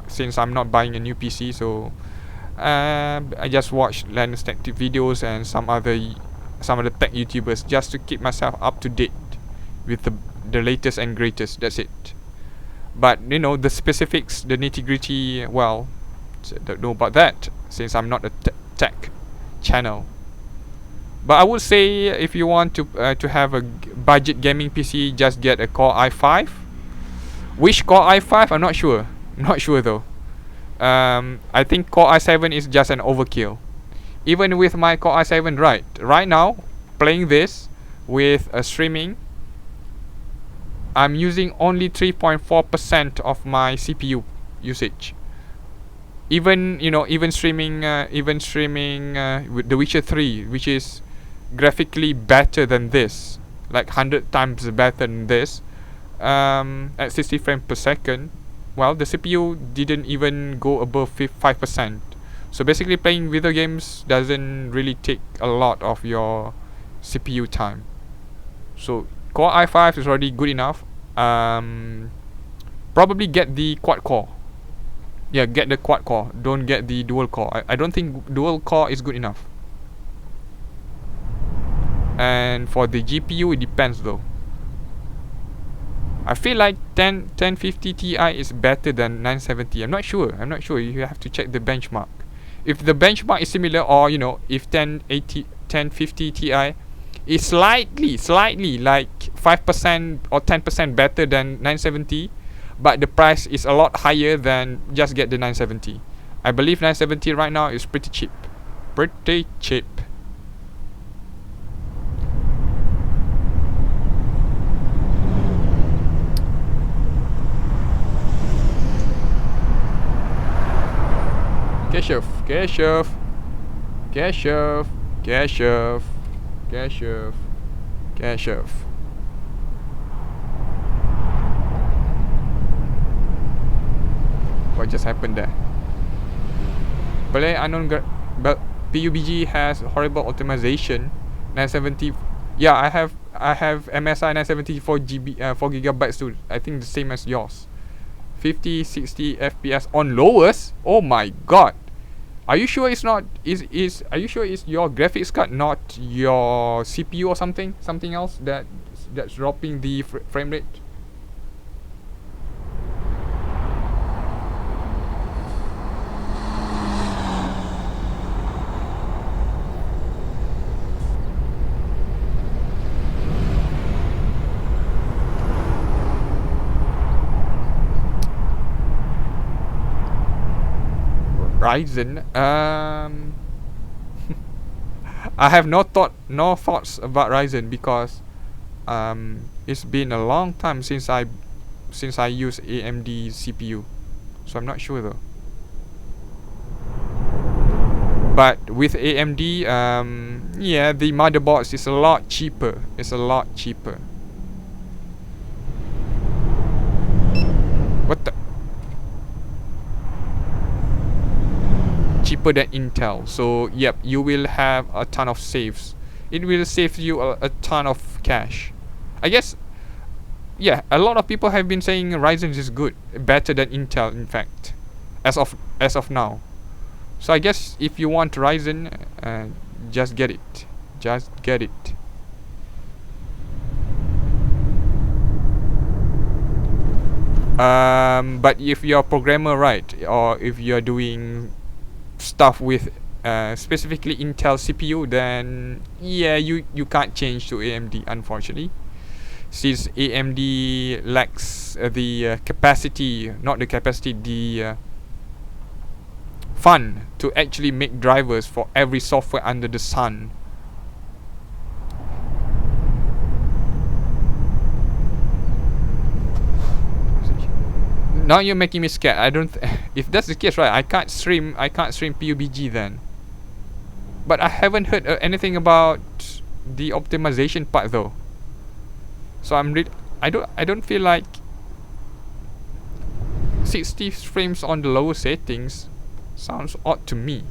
Since I'm not buying a new PC, so I just watch Linus Tech Tip videos and some of the tech YouTubers just to keep myself up to date with the latest and greatest. That's it. But the specifics, the nitty-gritty, well, don't know about that since I'm not a tech channel. But I would say if you want to have a budget gaming PC, just get a Core i5. Which Core i5? I'm not sure. Though. I think Core i7 is just an overkill. Even with my Core i7, right now, playing this with streaming, I'm using only 3.4% of my CPU usage. Even streaming with The Witcher 3, which is graphically better than this, like 100 times better than this. At 60 frames per second, well, the CPU didn't even go above 5%. So basically, playing video games doesn't really take a lot of your CPU time. So Core i5 is already good enough. Probably get the quad core. Yeah, get the quad core. Don't get the dual core. I don't think dual core is good enough. And for the GPU, it depends though. I feel like 1050 Ti is better than 970. I'm not sure. You have to check the benchmark. If the benchmark is similar, or if 1050 Ti is slightly like 5% or 10% better than 970, but the price is a lot higher, than just get the 970. I believe 970 right now is pretty cheap. Keshev. What just happened there? Play unknown but PUBG has horrible optimization. 970. Yeah, I have MSI 970 4 gigabytes too. I think the same as yours. 50, 60 FPS on lowest. Oh my god. Are you sure it's not? Are you sure it's your graphics card, not your CPU or something else that's dropping the frame rate? Ryzen, I have no thoughts about Ryzen because it's been a long time since I use AMD CPU, so I'm not sure though. But with AMD, yeah, the motherboards is a lot cheaper. It's a lot cheaper. What the? Cheaper than Intel. So yep, you will have a ton of saves. It will save you a ton of cash. I guess, yeah, a lot of people have been saying Ryzen is good, better than Intel in fact, as of now. So I guess if you want Ryzen, just get it. Just get it. But if you're a programmer, right, or if you're doing stuff with specifically Intel CPU, then yeah, you can't change to AMD, unfortunately, since AMD lacks the capacity, not the capacity, the fund to actually make drivers for every software under the sun. Now you're making me scared. I don't. If that's the case, right? I can't stream PUBG then. But I haven't heard anything about the optimization part though. So I don't feel like 60 frames on the lower settings sounds odd to me.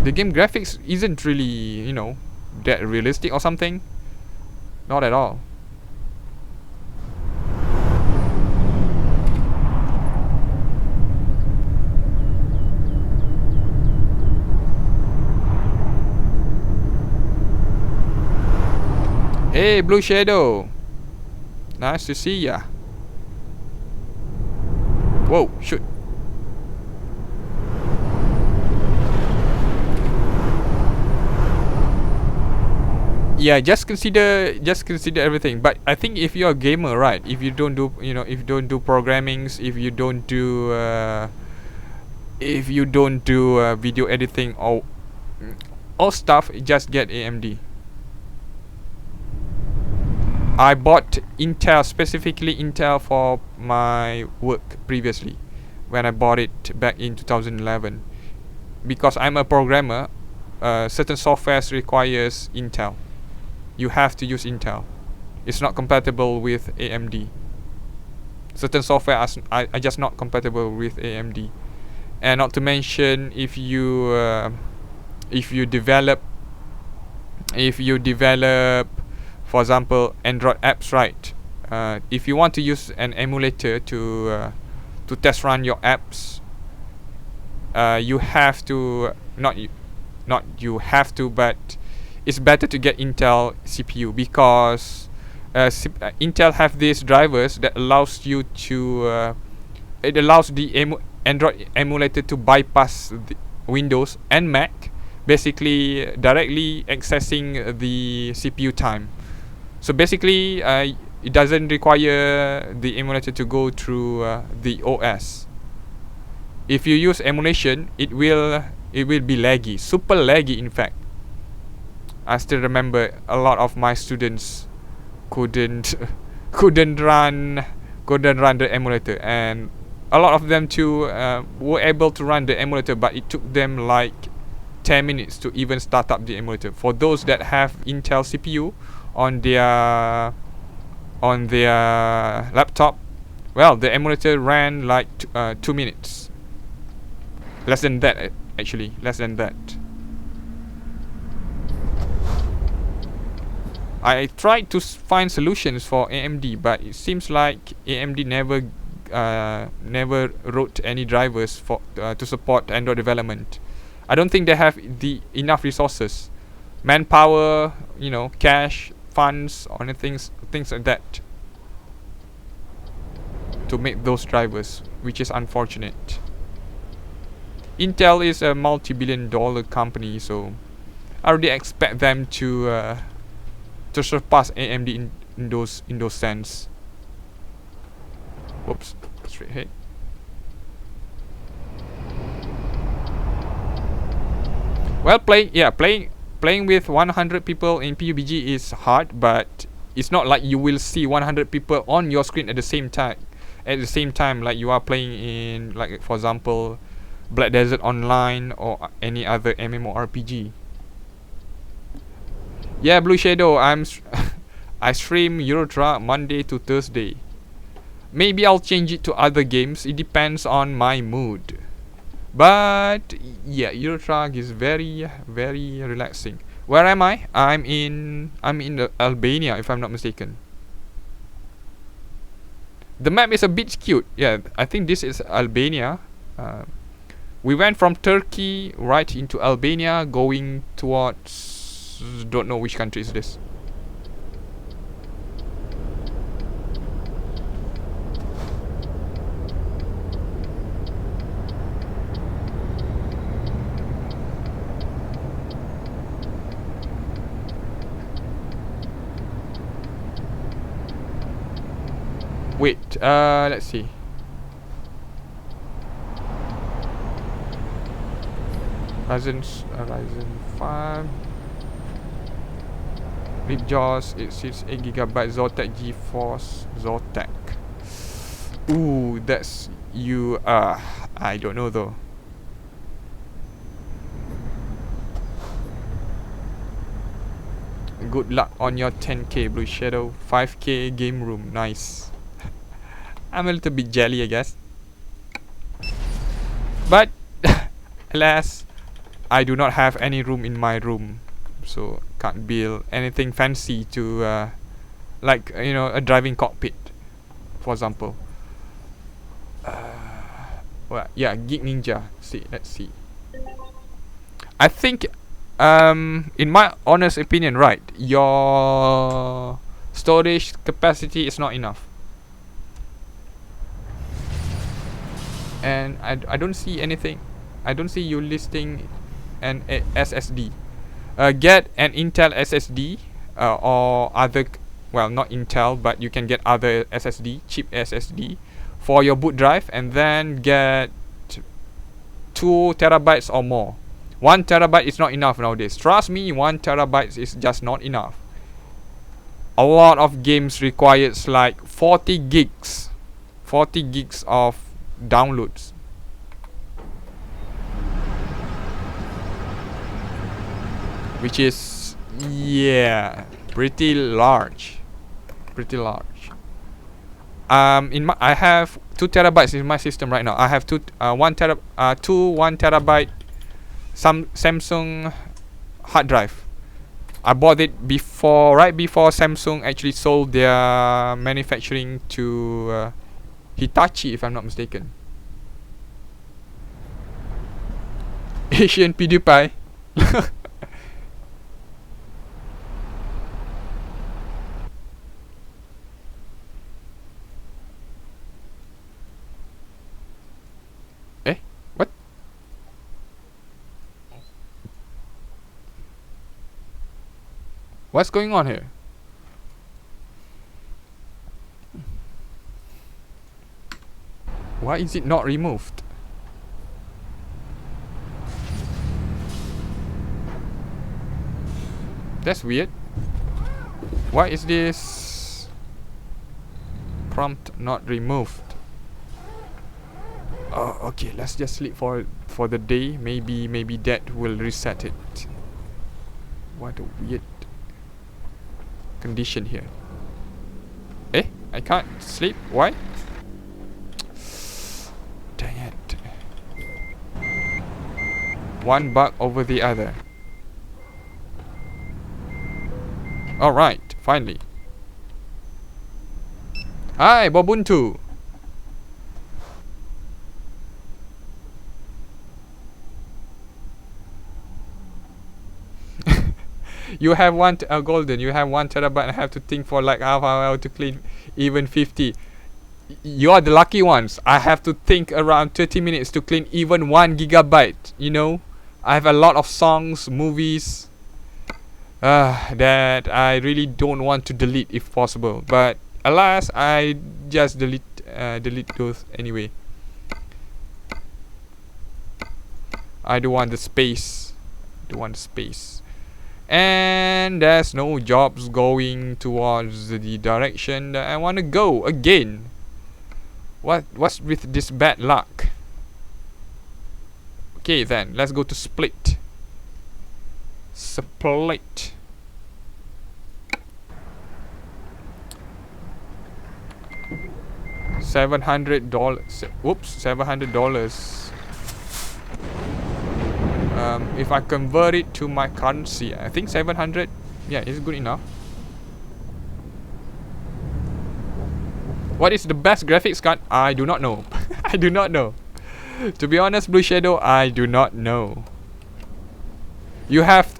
The game graphics isn't really, you know, that realistic or something. Not at all. Hey, Blue Shadow. Nice to see ya. Whoa, shoot. Yeah, just consider everything. But I think if you're a gamer, right, if you don't do, you know, if you don't do programmings, if you don't do video editing or all stuff, just get AMD. I bought Intel, specifically Intel, for my work previously when I bought it back in 2011, because I'm a programmer. Certain softwares requires Intel. You have to use Intel. It's not compatible with AMD. Certain software are just not compatible with AMD. And not to mention, if you develop, for example, Android apps, right? If you want to use an emulator to test run your apps, you have to but it's better to get Intel CPU, because Intel have these drivers that allows you to it allows the Android emulator to bypass the Windows and Mac, basically directly accessing the CPU time. So basically, it doesn't require the emulator to go through the OS. If you use emulation, it will be laggy, super laggy. In fact, I still remember a lot of my students couldn't run the emulator, and a lot of them too were able to run the emulator, but it took them like 10 minutes to even start up the emulator. For those that have Intel CPU on their laptop, well, the emulator ran like 2 minutes. Less than that, actually, less than that. I tried to find solutions for AMD, but it seems like AMD never wrote any drivers for to support Android development. I don't think they have the enough resources, manpower, you know, cash, funds, or things like that to make those drivers, which is unfortunate. Intel is a multi-billion-dollar company, so I already expect them to surpass AMD in those sense. Whoops, straight ahead. Well, playing with 100 people in PUBG is hard, but it's not like you will see 100 people on your screen at the same time. At the same time, like you are playing in, like for example, Black Desert Online or any other MMORPG. Yeah, Blue Shadow. I stream Euro Truck Monday to Thursday. Maybe I'll change it to other games. It depends on my mood. But yeah, Euro Truck is very relaxing. Where am I? I'm in Albania, if I'm not mistaken. The map is a bit cute. Yeah, I think this is Albania. We went from Turkey right into Albania, going towards, don't know which country is this. Wait, let's see. Ryzen 5 Rip Jaws, it sits 8GB Zotac GeForce Zotac. Ooh, that's you. I don't know though. Good luck on your 10k Blue Shadow. 5k game room, nice. I'm a little bit jelly, I guess. But alas, I do not have any room in my room, so can't build anything fancy to like, you know, a driving cockpit, for example. Well, yeah, Geek Ninja. Let's see. I think, in my honest opinion, right, your storage capacity is not enough. And I don't see anything. I don't see you listing an SSD. Get an Intel SSD or other, well, not Intel, but you can get other SSD, cheap SSD for your boot drive, and then get 2 terabytes or more. 1 terabyte is not enough nowadays. Trust me, 1 terabyte is just not enough. A lot of games requires like 40 gigs of downloads. Which is, yeah, pretty large. I have 2 terabytes in my system right now. I have 1 terabyte Samsung hard drive. I bought it right before Samsung actually sold their manufacturing to Hitachi, if I'm not mistaken. Asian PewDiePie. What? What's going on here? Why is it not removed? That's weird. Why is this prompt not removed? Oh, okay, let's just sleep for the day. Maybe that will reset it. What a weird condition here. I can't sleep. Why? Dang it. One bug over the other. Alright, finally. Hi, Bobuntu. You have golden. You have 1 terabyte. I have to think for like half hour to clean even 50. You are the lucky ones. I have to think around 30 minutes to clean even 1 gigabyte. You know, I have a lot of songs, movies that I really don't want to delete if possible. But alas, I just delete delete those anyway. I don't want the space. And there's no jobs going towards the direction that I want to go again. What's with this bad luck? Okay then, let's go to split. $700. Oops, $700. If I convert it to my currency, I think 700. Yeah, is good enough. What is the best graphics card? I do not know. I do not know. To be honest, Blue Shadow, I do not know. You have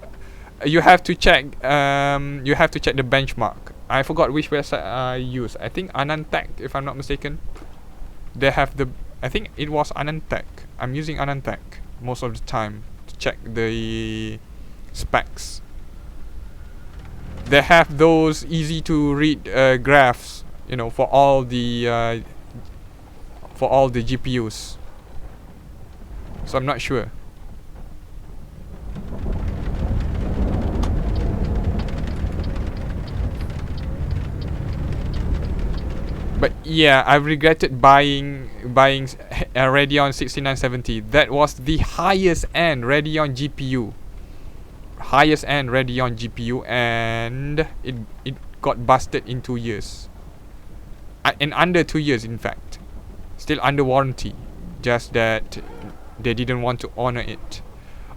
to check. You have to check the benchmark. I forgot which website I use. I think Anantech, if I'm not mistaken. They have the. I think it was Anantech. I'm using Anantech most of the time to check the specs. They have those easy to read graphs, you know, for all the GPUs. So I'm not sure. But yeah, I've regretted buying a Radeon 6970. That was the highest end Radeon GPU. And it got busted in 2 years. In under 2 years, in fact. Still under warranty. Just that they didn't want to honor it.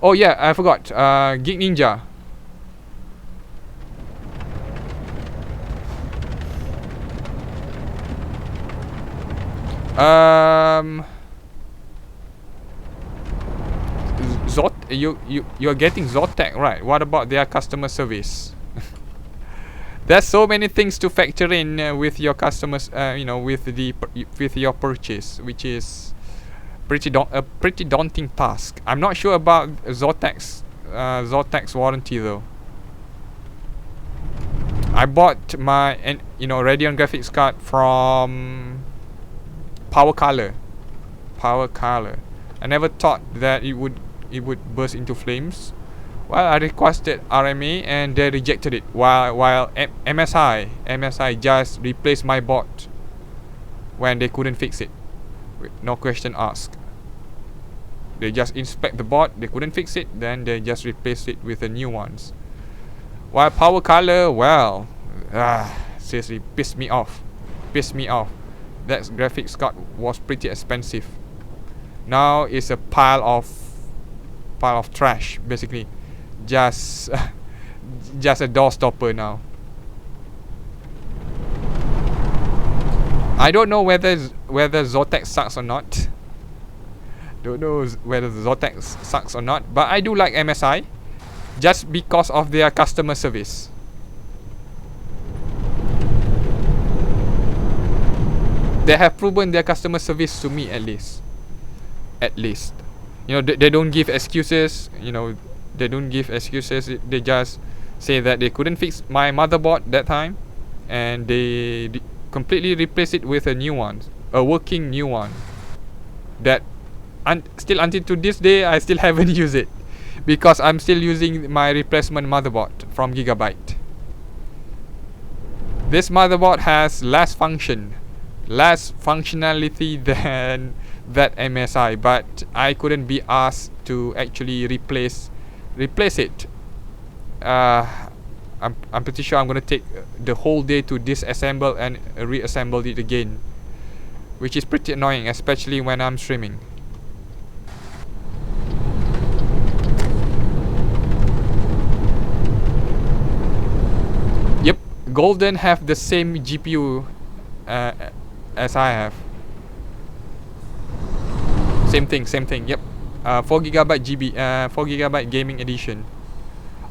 Oh yeah, I forgot. Geek Ninja. You're getting Zotac, right? What about their customer service? There's so many things to factor in with your customers, you know, with your purchase, which is a pretty daunting task. I'm not sure about Zotac's warranty though. I bought my Radeon graphics card from Power Color. I never thought that it would burst into flames. Well, I requested RMA and they rejected it. While MSI just replaced my board when they couldn't fix it. No question asked. They just inspect the board, they couldn't fix it, then they just replaced it with the new ones. While Power Color, well, seriously, pissed me off. That graphics card was pretty expensive. Now it's a pile of trash, basically. Just a door stopper now. I don't know whether Zotac sucks or not. But I do like MSI just because of their customer service. They have proven their customer service to me, at least. You know, they don't give excuses. They just say that they couldn't fix my motherboard that time, and they completely replaced it with a new one, a working new one. That still until to this day I still haven't used it, because I'm still using my replacement motherboard from Gigabyte. This motherboard has less functionality than that MSI, but I couldn't be asked to actually replace it. I'm pretty sure I'm gonna take the whole day to disassemble and reassemble it again, which is pretty annoying, especially when I'm streaming. Yep, Golden have the same GPU as I have. Same thing. Yep. 4GB gaming edition.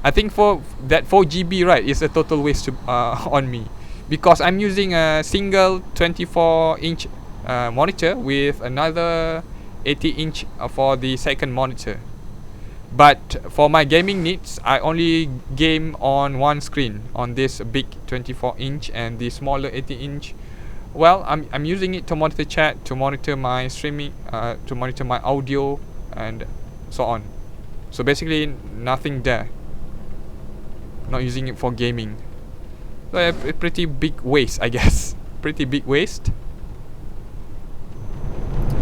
I think for that 4GB, right, is a total waste on me, because I'm using a single 24-inch monitor with another 80-inch for the second monitor. But for my gaming needs, I only game on one screen, on this big 24-inch, and the smaller 80-inch Well, I'm using it to monitor chat, to monitor my streaming, to monitor my audio, and so on. So basically, nothing there. Not using it for gaming. So a pretty big waste, I guess. Pretty big waste.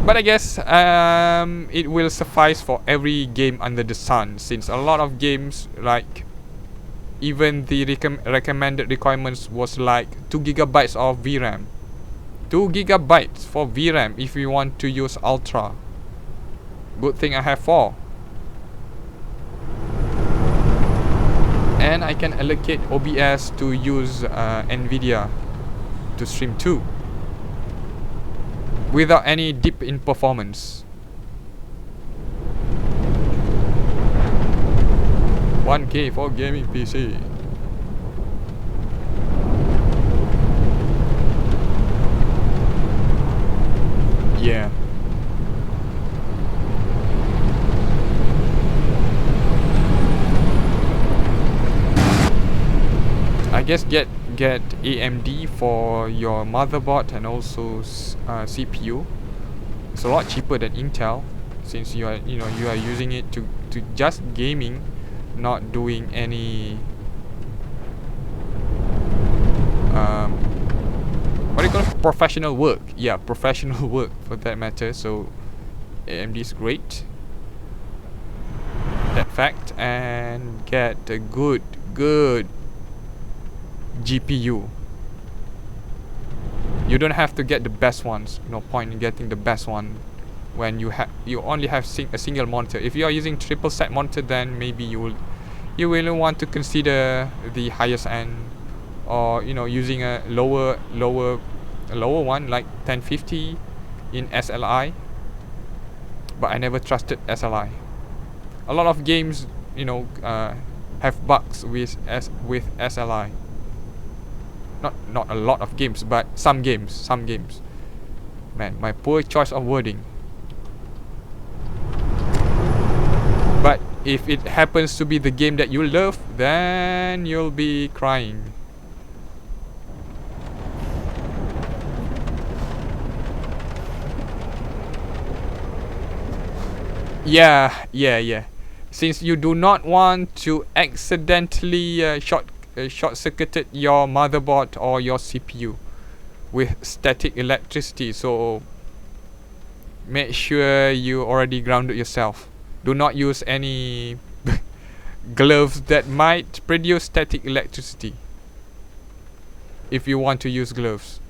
But I guess it will suffice for every game under the sun, since a lot of games, like even the recommended requirements was like 2 gigabytes of VRAM. 2 gigabytes for VRAM if you want to use Ultra. Good thing I have 4. And I can allocate OBS to use NVIDIA to stream too, without any dip in performance. 1K for gaming PC. Yeah. I guess get AMD for your motherboard and also CPU. It's a lot cheaper than Intel, since you are using it to just gaming, not doing any what do you call it? Professional work. Yeah, professional work for that matter. So AMD is great. That fact, and get a good GPU. You don't have to get the best ones. No point in getting the best one when you only have a single monitor. If you are using triple set monitor, then maybe you will want to consider the highest end, or using a lower one like 1050 in SLI. But I never trusted SLI. A lot of games have bugs with SLI. Not a lot of games, but some games. Man, my poor choice of wording. But if it happens to be the game that you love, then you'll be crying. Yeah. Since you do not want to accidentally short-circuited your motherboard or your CPU with static electricity, so make sure you already grounded yourself. Do not use any gloves that might produce static electricity if you want to use gloves.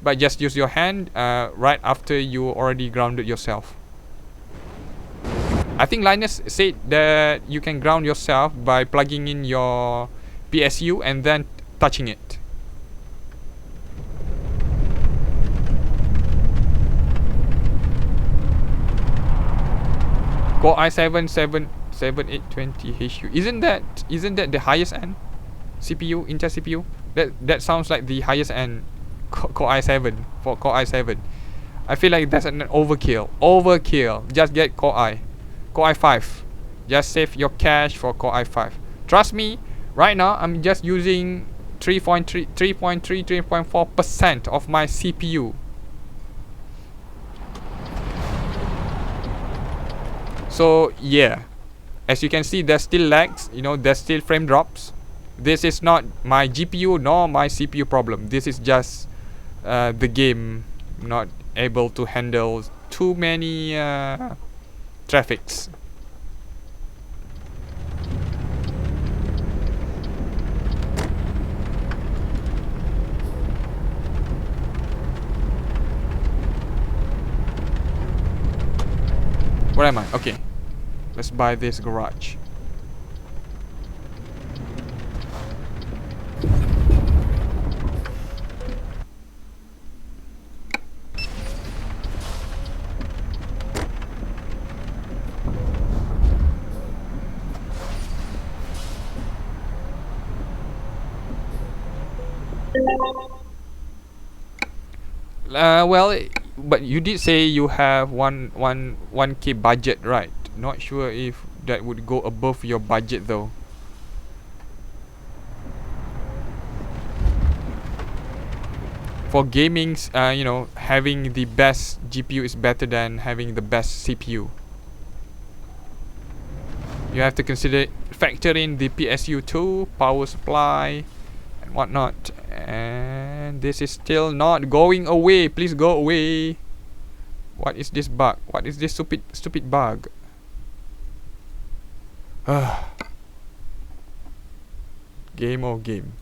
But just use your hand right after you already grounded yourself. I think Linus said that you can ground yourself by plugging in your PSU and then touching it. Core i7 7820HU. Isn't that the highest end CPU, Intel CPU? That sounds like the highest end Core i7 for Core i7. I feel like that's an overkill. Just get Core i5. Just save your cash for Core i5. Trust me, right now I'm just using 3.4% of my CPU. So yeah, as you can see, there's still lags, there's still frame drops. This is not my GPU nor my CPU problem. This is just the game not able to handle too many traffics. Where am I? Okay, let's buy this garage. Well, but you did say you have 1K budget, right? Not sure if that would go above your budget though. for gaming's, you know, having the best GPU is better than having the best CPU. You have to factor in the PSU too, power supply and whatnot. And this is still not going away. Please go away. What is this bug? What is this stupid bug? Game or game.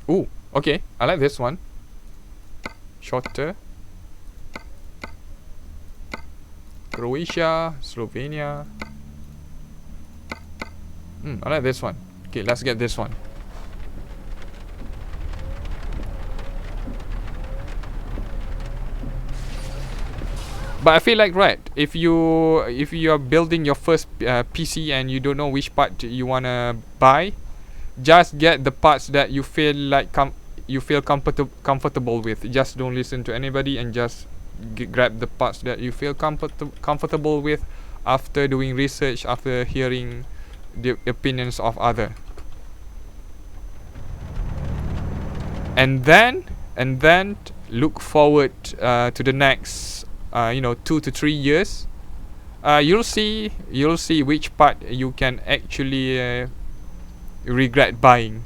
Ooh, okay, I like this one. Shorter. Croatia, Slovenia. I like this one. Okay, let's get this one. But I feel like, right, if you are building your first PC and you don't know which part you wanna buy, just get the parts that you feel like comfortable with. Just don't listen to anybody and just grab the parts that you feel comfortable with after doing research, after hearing the opinions of other. And then look forward to the next 2 to 3 years. You'll see which part you can actually regret buying.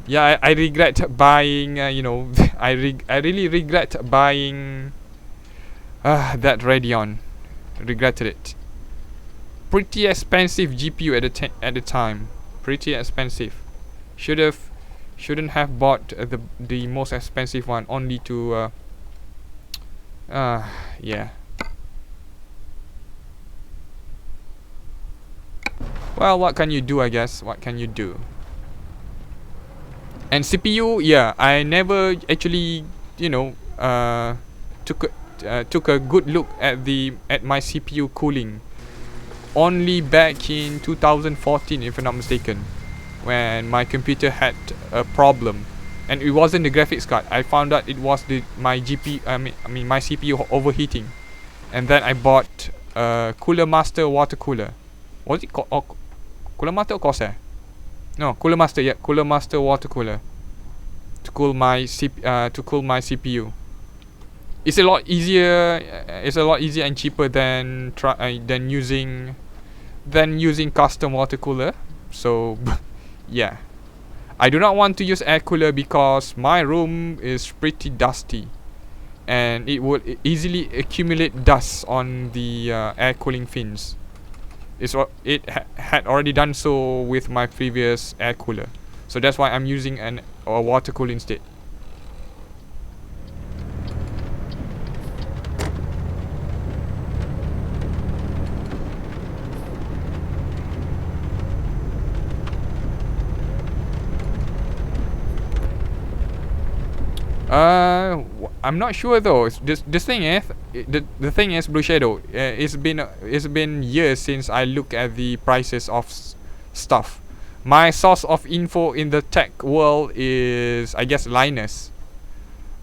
Yeah, I regret buying. I really regret buying that Radeon. Regretted it. Pretty expensive GPU at the time. Pretty expensive. Shouldn't have bought the most expensive one, only to yeah. Well, what can you do, I guess? What can you do? And CPU, yeah, I never actually, took a good look at my CPU cooling. Only back in 2014, if I'm not mistaken, when my computer had a problem, and it wasn't the graphics card. I found out it was my CPU overheating, and then I bought a Cooler Master water cooler. Was it called Cooler Master or Corsair? No, Cooler Master. Yeah, Cooler Master water cooler to cool my CPU. It's a lot easier. It's a lot easier and cheaper than using custom water cooler. So, yeah. I do not want to use air cooler because my room is pretty dusty, and it would easily accumulate dust on the air cooling fins. It had already done so with my previous air cooler, so that's why I'm using a water cooler instead. I'm not sure though. The thing is, Blue Shadow. It's been years since I look at the prices of stuff. My source of info in the tech world is, I guess, Linus.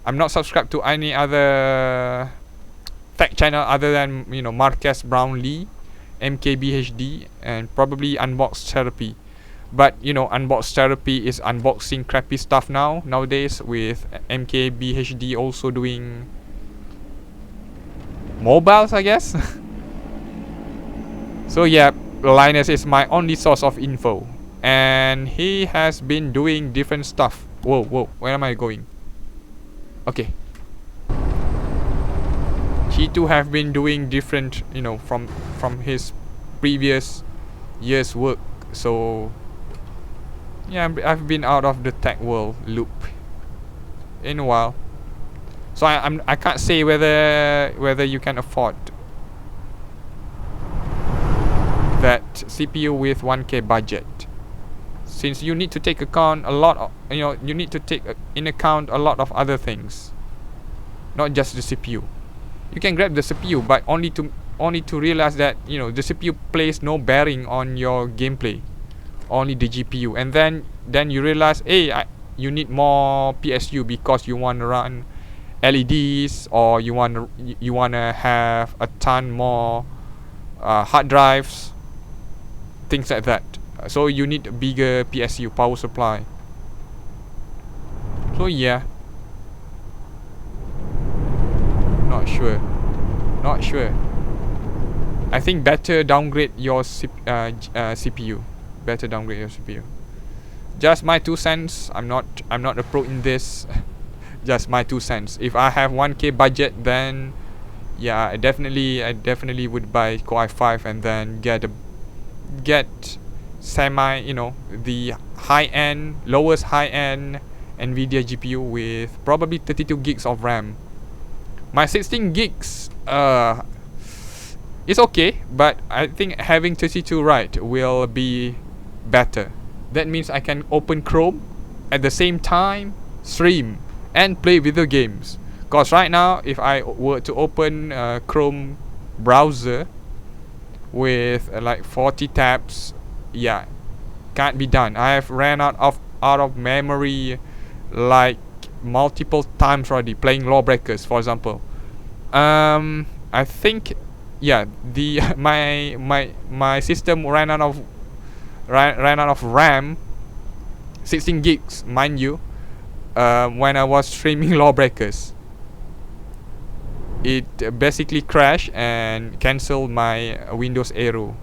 I'm not subscribed to any other tech channel other than Marques Brownlee, MKBHD, and probably Unbox Therapy. But Unbox Therapy is unboxing crappy stuff nowadays, with MKBHD also doing mobiles, I guess. So yeah, Linus is my only source of info, and he has been doing different stuff. Whoa, where am I going? Okay. He too have been doing different, from his previous year's work. So yeah, I've been out of the tech world loop in a while, so I can't say whether you can afford that CPU with 1K budget, since you need to take account a lot of you need to take in account a lot of other things, not just the CPU. You can grab the CPU, but only to realize that the CPU plays no bearing on your gameplay. Only the GPU, and then you realize, hey, you need more PSU because you want to run LEDs, or you want to have a ton more hard drives, things like that. So you need a bigger PSU, power supply. So yeah, not sure. I think better downgrade your CPU. Better downgrade your CPU. Just my 2 cents. I'm not a pro in this. Just my 2 cents. If I have 1K budget, then yeah, I definitely would buy Core i5 and then get semi, you know, the lowest high-end Nvidia GPU with probably 32 gigs of RAM. My 16 gigs it's okay, but I think having 32 will be better. That means I can open Chrome at the same time, stream and play video games. Cause right now, if I were to open Chrome browser with like 40 tabs, yeah, can't be done. I have ran out of memory like multiple times already playing Lawbreakers, for example. I think, yeah, the my system ran out of RAM, 16 gigs, mind you, when I was streaming Lawbreakers. It basically crashed and cancelled my Windows Aero.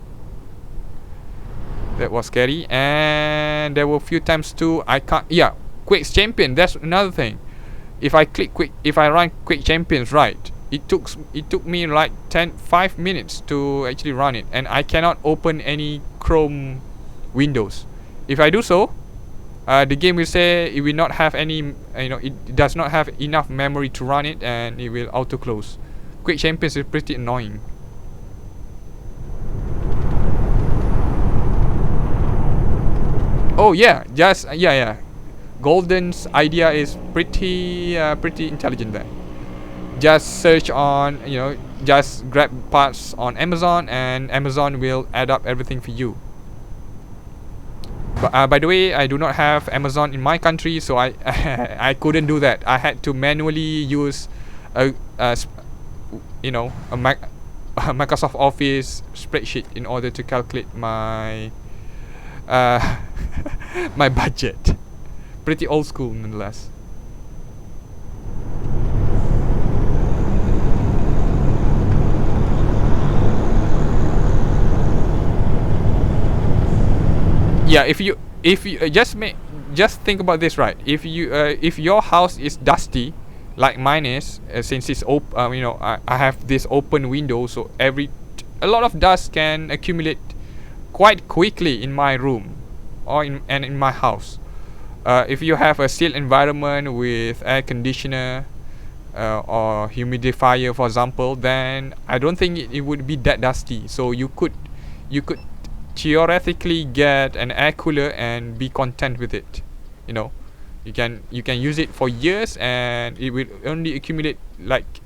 That was scary. And there were a few times too I can't. Yeah, Quake Champion. That's another thing. If I run Quake Champions it took me like 5 minutes to actually run it, and I cannot open any Chrome windows. If I do so, the game will say it will not have any, it does not have enough memory to run it, and it will auto close. Quake Champions is pretty annoying. Oh yeah, Golden's idea is pretty intelligent there. Just search on, just grab parts on Amazon, and Amazon will add up everything for you. But by the way, I do not have Amazon in my country, so I I couldn't do that. I had to manually use a Microsoft Office spreadsheet in order to calculate my my budget. Pretty old school nonetheless. Yeah, if you just think about this, right? If your house is dusty, like mine is, since it's I have this open window, so a lot of dust can accumulate quite quickly in my room or in my house. If you have a sealed environment with air conditioner or humidifier, for example, then I don't think it would be that dusty. So you could theoretically get an air cooler and be content with it. You can use it for years, and it will only accumulate like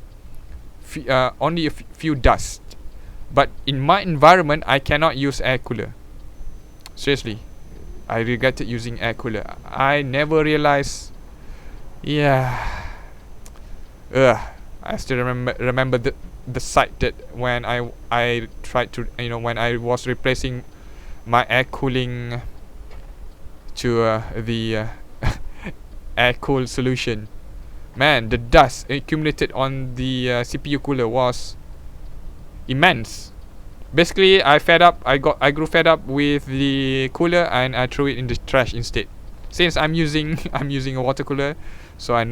only a few dust. But in my environment, I cannot use air cooler. Seriously, I regretted using air cooler. I never realized. Yeah. I still remember the sight that when I tried to, when I was replacing my air cooling to the air cool solution. Man, the dust accumulated on the CPU cooler was immense. Basically, I grew fed up with the cooler, and I threw it in the trash instead. Since I'm using a water cooler, so I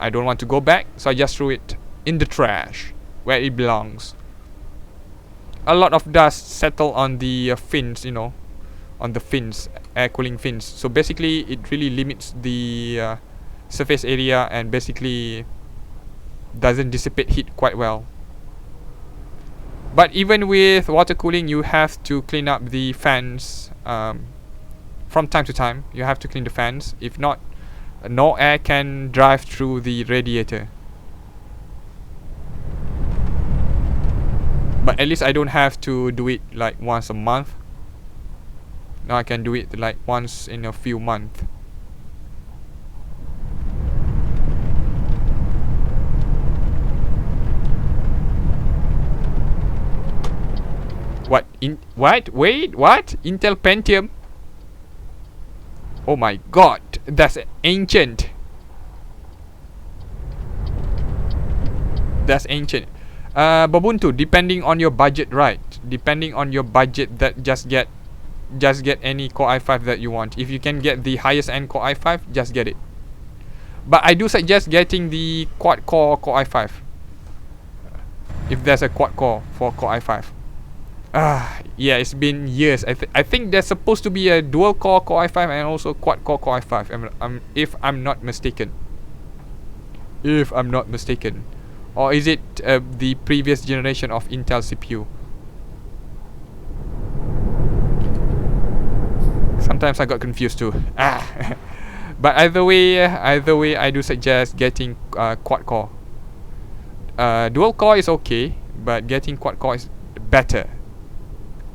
don't want to go back, so I just threw it in the trash where it belongs. A lot of dust settled on the fins, on the fins, air cooling fins. So basically, it really limits the surface area and basically doesn't dissipate heat quite well. But even with water cooling, you have to clean up the fans from time to time. You have to clean the fans. If not, no air can drive through the radiator. But at least I don't have to do it like once a month. Now I can do it like once in a few months. What? Wait, what? Intel Pentium? Oh my god, that's ancient. That's ancient. Babuntu, depending on your budget, right? Depending on your budget, that just get any Core i5 that you want. If you can get the highest end Core i5, just get it. But I do suggest getting the quad core Core i5. If there's a quad core for Core i5. Yeah, it's been years. I think there's supposed to be a dual core Core i5 and also quad core Core i5. If I'm not mistaken. Or is it the previous generation of Intel CPU? Sometimes I got confused too. But either way, I do suggest getting quad core. Dual core is okay, but getting quad core is better,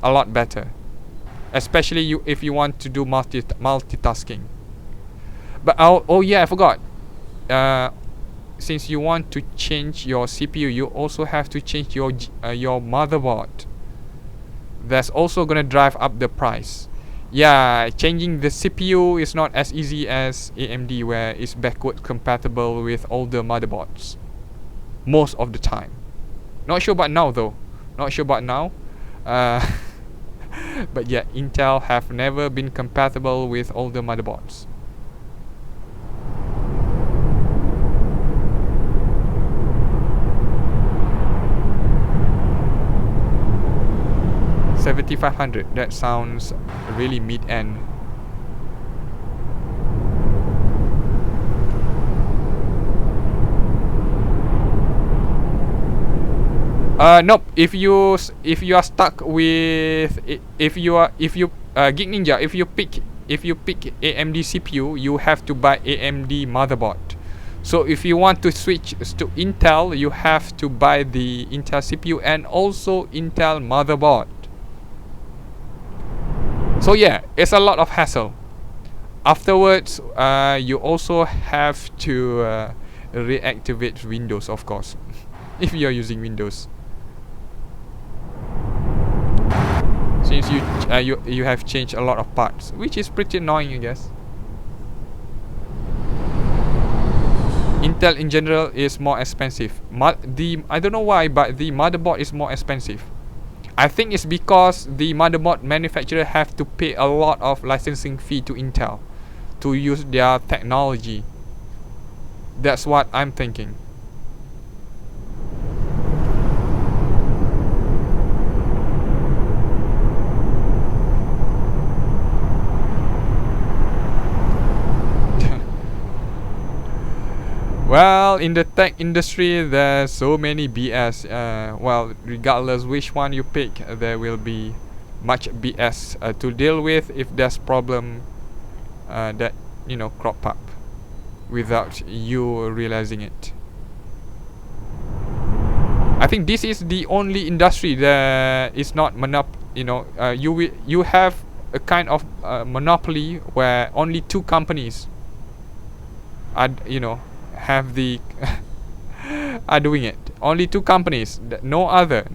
a lot better, especially if you want to do multitasking. But oh yeah, I forgot. Since you want to change your CPU, you also have to change your motherboard. That's also gonna drive up the price. Yeah, changing the CPU is not as easy as AMD, where it's backward compatible with older motherboards most of the time. Not sure about now though. But yeah, Intel have never been compatible with older motherboards. $7,500. That sounds really mid-end. Nope. If you are stuck with if you Geek Ninja, if you pick AMD CPU, you have to buy AMD motherboard. So if you want to switch to Intel, you have to buy the Intel CPU and also Intel motherboard. So yeah, it's a lot of hassle. Afterwards, you also have to reactivate Windows, of course, if you're using Windows. Since you have changed a lot of parts, which is pretty annoying, I guess. Intel in general is more expensive. I don't know why, but the motherboard is more expensive. I think it's because the motherboard manufacturer have to pay a lot of licensing fee to Intel to use their technology. That's what I'm thinking. Well, in the tech industry, there's so many BS. Well, regardless which one you pick, there will be much BS to deal with if there's problem that crop up without you realizing it. I think this is the only industry that is not you have a kind of monopoly where only two companies are have the are doing it. Only two companies, no other.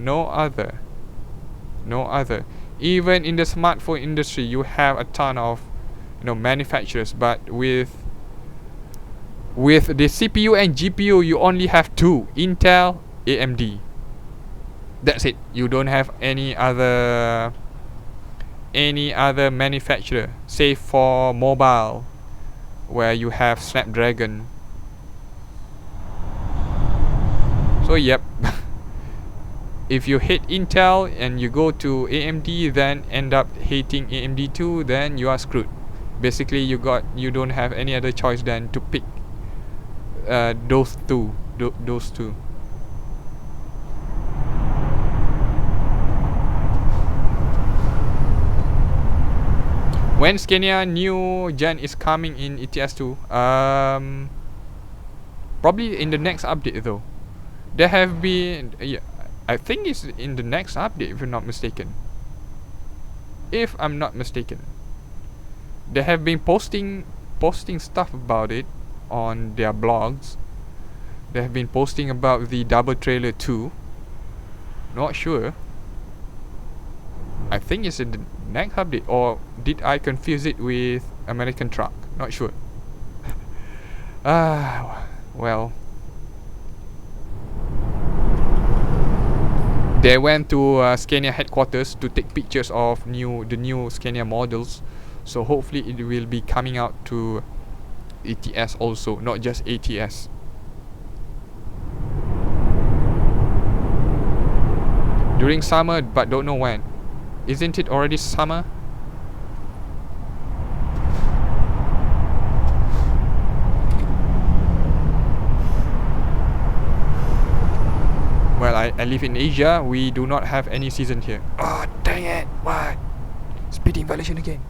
Even in the smartphone industry, you have a ton of manufacturers, but with the CPU and GPU, you only have two: Intel, AMD. That's it. You don't have any other manufacturer, save for mobile, where you have Snapdragon. So yep, if you hate Intel and you go to AMD, then end up hating AMD too, then you are screwed. Basically, you don't have any other choice than to pick those two. When Scania new gen is coming in ETS2? Probably in the next update though. There have been, I think it's in the next update if I'm not mistaken. They have been posting stuff about it on their blogs. They have been posting about the double trailer too. Not sure. think it's in the next update, or did I confuse it with American Truck? Not sure. Well, they went to Scania headquarters to take pictures of the new Scania models. So hopefully it will be coming out to ATS also, not just ATS. During summer, but don't know when. Isn't it already summer? Well, I live in Asia. We do not have any season here. Oh, dang it. What? Speeding violation again.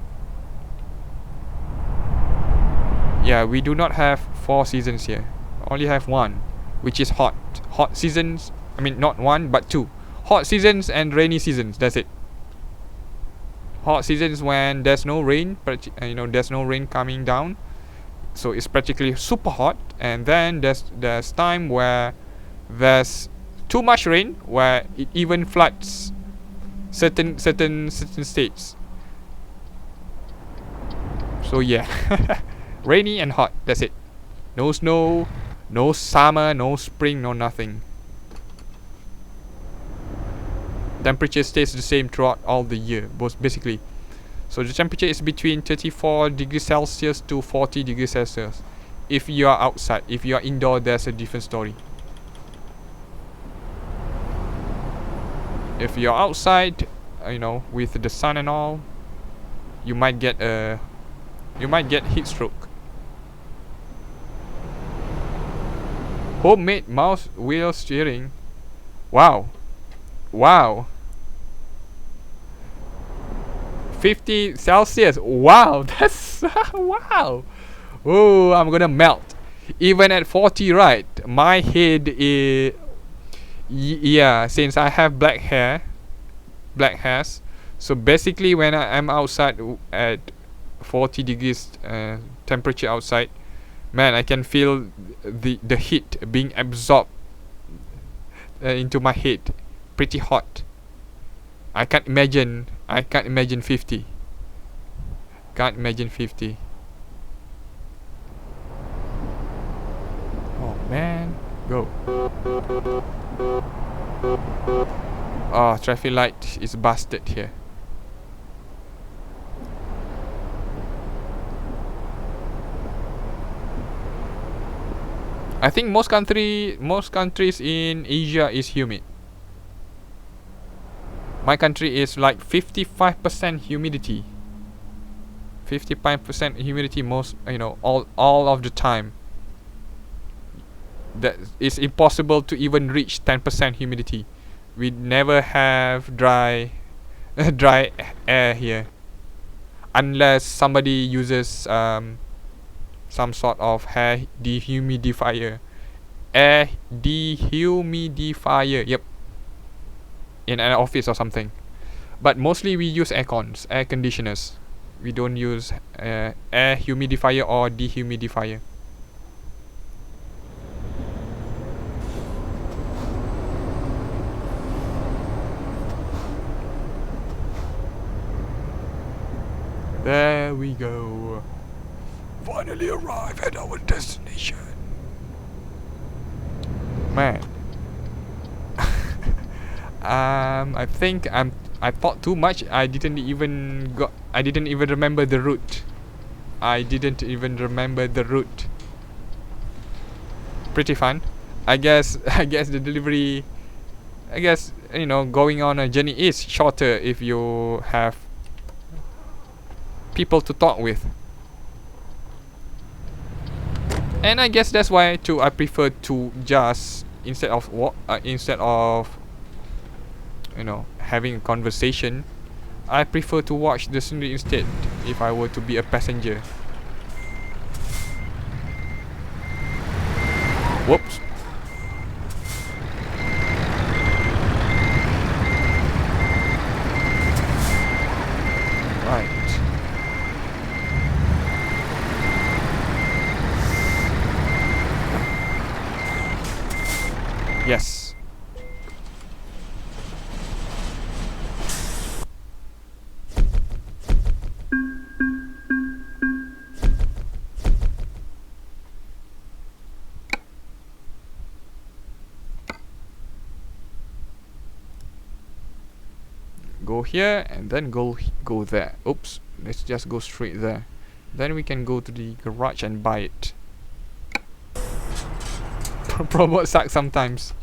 Yeah, we do not have 4 seasons here. Only have 1, which is hot. Hot seasons. I mean, not 1, but 2. Hot seasons and rainy seasons. That's it. Hot seasons when there's no rain, there's no rain coming down, so it's practically super hot. And then there's time where there's too much rain, where it even floods certain states. So yeah, rainy and hot. That's it. No snow, no summer, no spring, no nothing. Temperature stays the same throughout all the year, basically. So the temperature is between 34 degrees Celsius to 40 degrees Celsius. If you are outside, if you are indoor, there's a different story. If you're outside, with the sun and all, you might get heat stroke. Homemade mouse wheel steering. Wow. 50 Celsius. Wow, that's wow. Oh, I'm gonna melt. Even at 40, right? My head is yeah. Since I have black hairs, so basically when I'm outside at 40 degrees temperature outside, man, I can feel the heat being absorbed into my head. Pretty hot. I can't imagine 50. Can't imagine 50. Oh man, go. Oh, traffic light is busted here. I think most countries in Asia is humid. My country is like 55% humidity. 55% humidity all of the time. That is impossible to even reach 10% humidity. We never have dry air here, unless somebody uses some sort of air dehumidifier. Yep. In an office or something. But mostly we use air conditioners. We don't use air humidifier or dehumidifier. There we go. Finally arrive at our destination. Man. I think I thought too much. I didn't even remember the route. Pretty fun. I guess the delivery, going on a journey is shorter if you have people to talk with. And I guess that's why too I prefer to just instead of having a conversation, I prefer to watch the scenery instead if I were to be a passenger. Whoops. Right. Yes. go here and then go there. Oops, let's just go straight there. Then we can go to the garage and buy it. Promo sucks sometimes.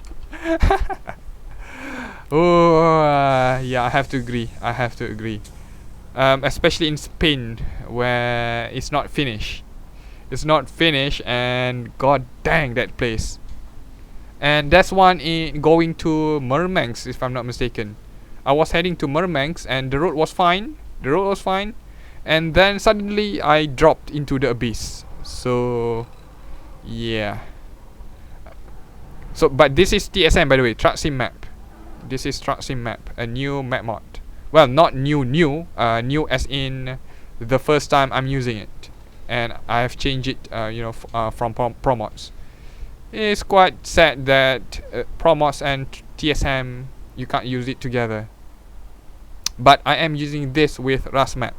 Oh, yeah, I have to agree. Especially in Spain, where it's not finished. It's not finished, and god dang that place. And that's one in going to Murmansk, if I'm not mistaken. I was heading to Murmansk, and the road was fine. And then suddenly I dropped into the abyss. So, yeah. So, but this is TSM, by the way, TruckSim Map. This is TruckSim Map, a new map mod. Well, not new, new as in the first time I'm using it, and I have changed it, from promods. It's quite sad that promods and TSM, you can't use it together. But I am using this with Rusmap.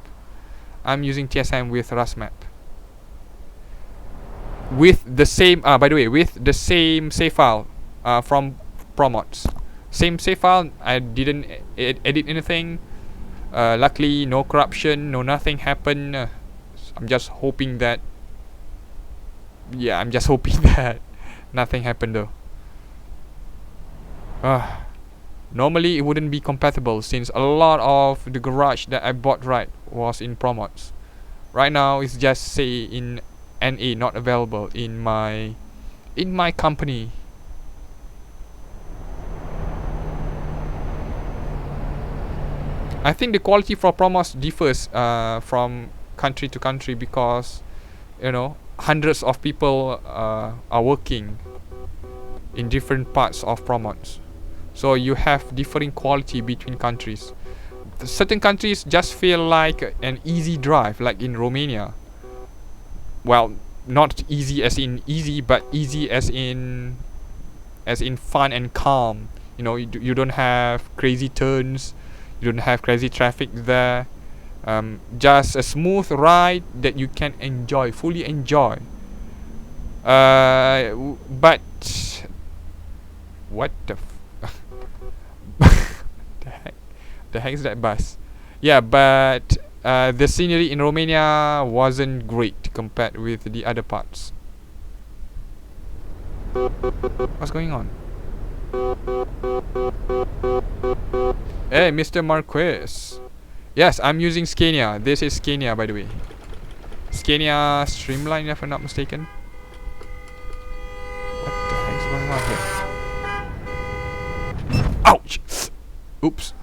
I'm using TSM with Rusmap. With the same, by the way, with the same save file from promods. Same save file. I didn't edit anything. Luckily, no corruption, no nothing happened. I'm just hoping that. Yeah, I'm just hoping that nothing happened though. Normally it wouldn't be compatible since a lot of the garage that I bought was in promods. Right now it's just say in NA, not available in my company. I think the quality for promos differs from country to country because, hundreds of people are working in different parts of promos. So you have differing quality between countries. Certain countries just feel like an easy drive, like in Romania. Well, not easy as in easy, but easy as in fun and calm. You don't have crazy turns. You don't have crazy traffic there. Just a smooth ride that you can enjoy, fully enjoy. But what the the heck is that bus? Yeah, but the scenery in Romania wasn't great compared with the other parts. What's going on? Hey, Mr. Marquez. Yes, I'm using Scania. This is Scania, by the way. Scania Streamline, if I'm not mistaken. What the heck's going on here? Ouch! Oops.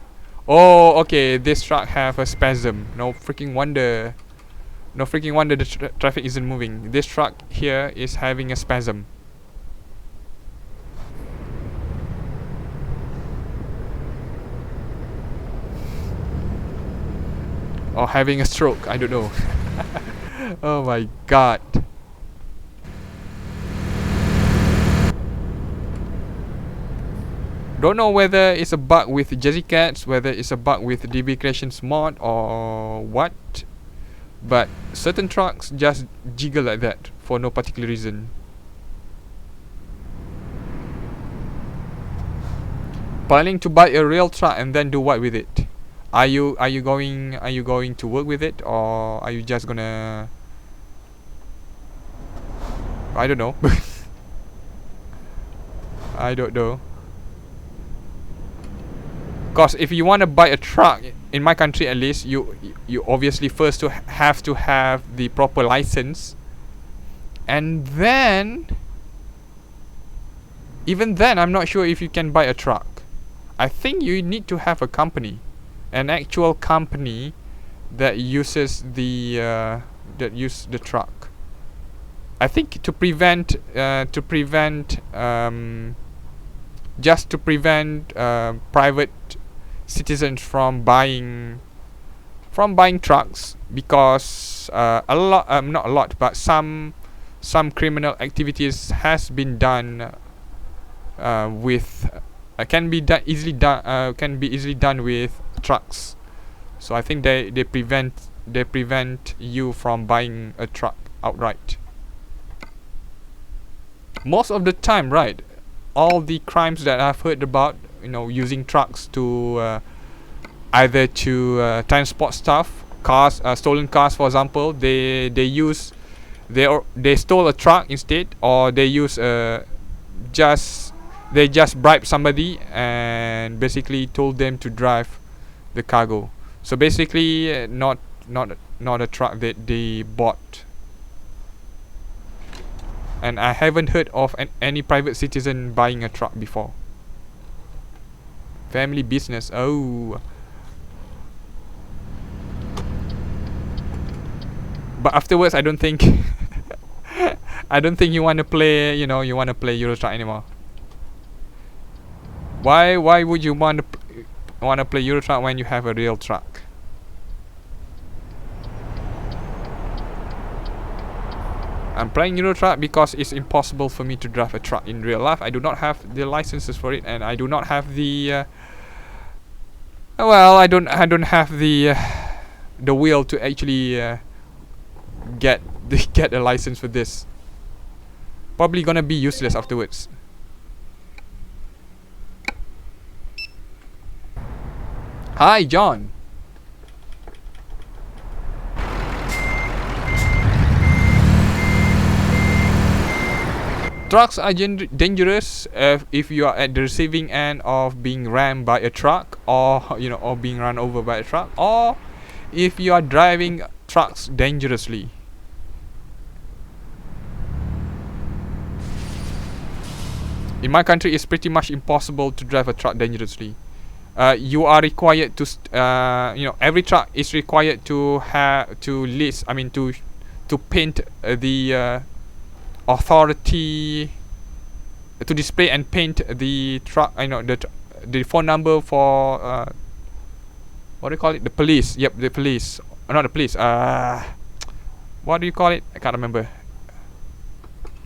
Oh, okay. This truck have a spasm. No freaking wonder the traffic isn't moving. This truck here is having a spasm. Or having a stroke, I don't know. Oh my god. Don't know whether it's a bug with Jazzy Cats, whether it's a bug with DB Creations mod or what. But certain trucks just jiggle like that for no particular reason. Planning to buy a real truck and then do what with it? Are you going to work with it, or are you just gonna, I don't know. I don't know. Cause if you want to buy a truck in my country, at least you obviously first have to have the proper license, and then even then I'm not sure if you can buy a truck. I think you need to have a company. An actual company that uses the truck. I think to prevent private citizens from buying trucks, because not a lot, but some criminal activities has been done with can be easily done with trucks. So I think they prevent you from buying a truck outright. Most of the time, right? All the crimes that I've heard about, using trucks to either to transport stuff, cars, stolen cars, for example. They stole a truck instead, or they use they just bribed somebody and basically told them to drive the cargo. So basically, not a truck that they bought. And I haven't heard of any private citizen buying a truck before. Family business. Oh. But afterwards, I don't think I don't think you want to play, you want to play Euro Truck anymore. Why would you want to play Euro Truck when you have a real truck? I'm playing Euro Truck because it's impossible for me to drive a truck in real life. I do not have the licenses for it, and I do not have the I don't have the will to actually get a license for this. Probably gonna be useless afterwards. Hi, John. Trucks are dangerous if you are at the receiving end of being rammed by a truck, or or being run over by a truck, or if you are driving trucks dangerously. In my country, it's pretty much impossible to drive a truck dangerously. You are required to, every truck is required to paint the authority, to display and paint the truck. The phone number for what do you call it? The police. Yep, the police. Not the police. What do you call it? I can't remember.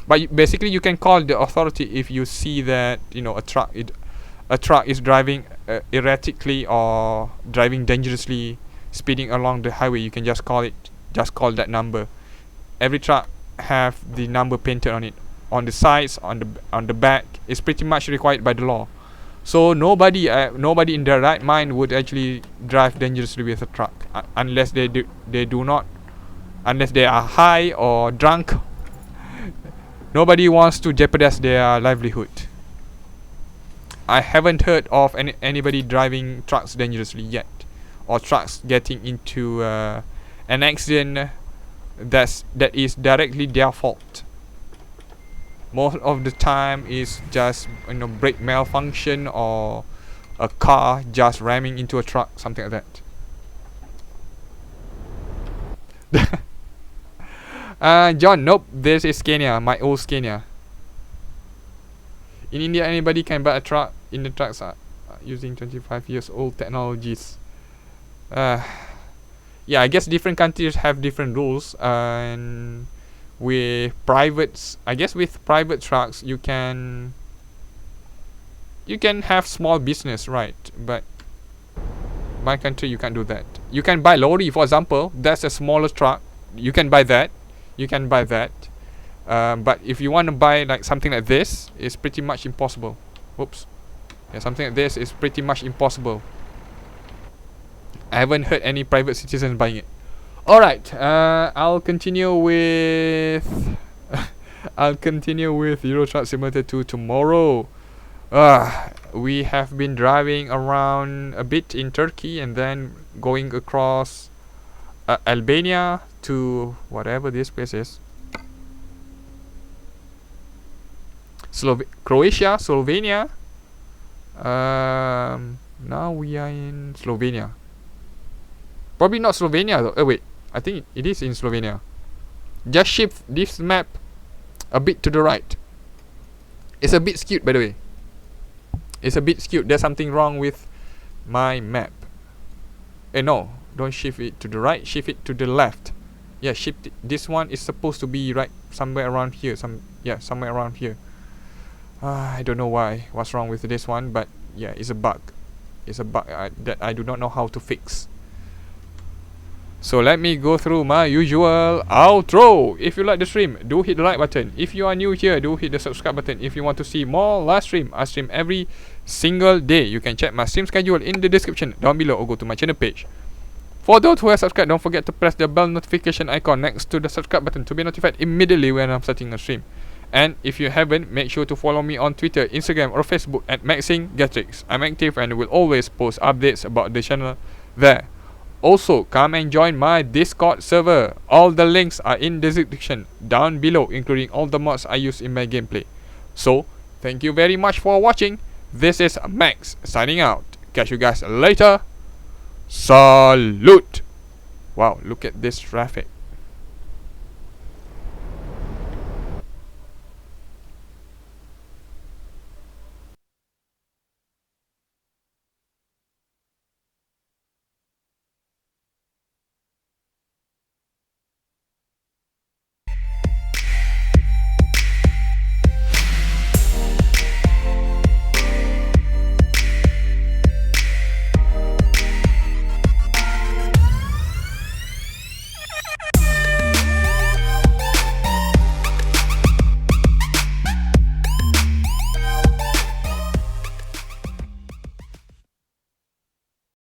But basically, you can call the authority if you see that a truck is driving erratically or driving dangerously, speeding along the highway. You can just call that number. Every truck have the number painted on it, on the sides, on the back. It's pretty much required by the law. So nobody in their right mind would actually drive dangerously with a truck unless they are high or drunk. Nobody wants to jeopardize their livelihood. I haven't heard of anybody driving trucks dangerously yet, or trucks getting into an accident that is directly their fault. Most of the time is just brake malfunction, or a car just ramming into a truck, something like that. John, nope, this is Scania, my old Scania. In India, anybody can buy a truck. In the trucks are using 25 years old technologies. Yeah, I guess different countries have different rules. And with private trucks, you can have small business, right? But my country, you can't do that. You can buy lorry, for example. That's a smaller truck. You can buy that. But if you want to buy like something like this, it's pretty much impossible. Whoops. Yeah, something like this is pretty much impossible. I haven't heard any private citizens buying it. Alright, I'll continue with Euro Truck Simulator 2 tomorrow. We have been driving around a bit in Turkey and then going across Albania to whatever this place is. Croatia, Slovenia. Now we are in Slovenia. Probably not Slovenia though. Oh wait, I think it is in Slovenia. Just shift this map a bit to the right. It's a bit skewed, by the way. It's a bit skewed. There's something wrong with my map. No, don't shift it to the right. Shift it to the left. Yeah, shift it. This one is supposed to be right somewhere around here. Somewhere around here. I don't know what's wrong with this one, but yeah, it's a bug. It's a bug that I do not know how to fix. So let me go through my usual outro. If you like the stream, do hit the like button. If you are new here, do hit the subscribe button. If you want to see more live stream, I stream every single day. You can check my stream schedule in the description down below or go to my channel page. For those who have subscribed, don't forget to press the bell notification icon next to the subscribe button to be notified immediately when I'm starting a stream. And if you haven't, make sure to follow me on Twitter, Instagram or Facebook at Maxingetorix. I'm active and will always post updates about the channel there. Also, come and join my Discord server. All the links are in the description down below, including all the mods I use in my gameplay. So, thank you very much for watching. This is Max signing out. Catch you guys later. Salute. Wow, look at this traffic.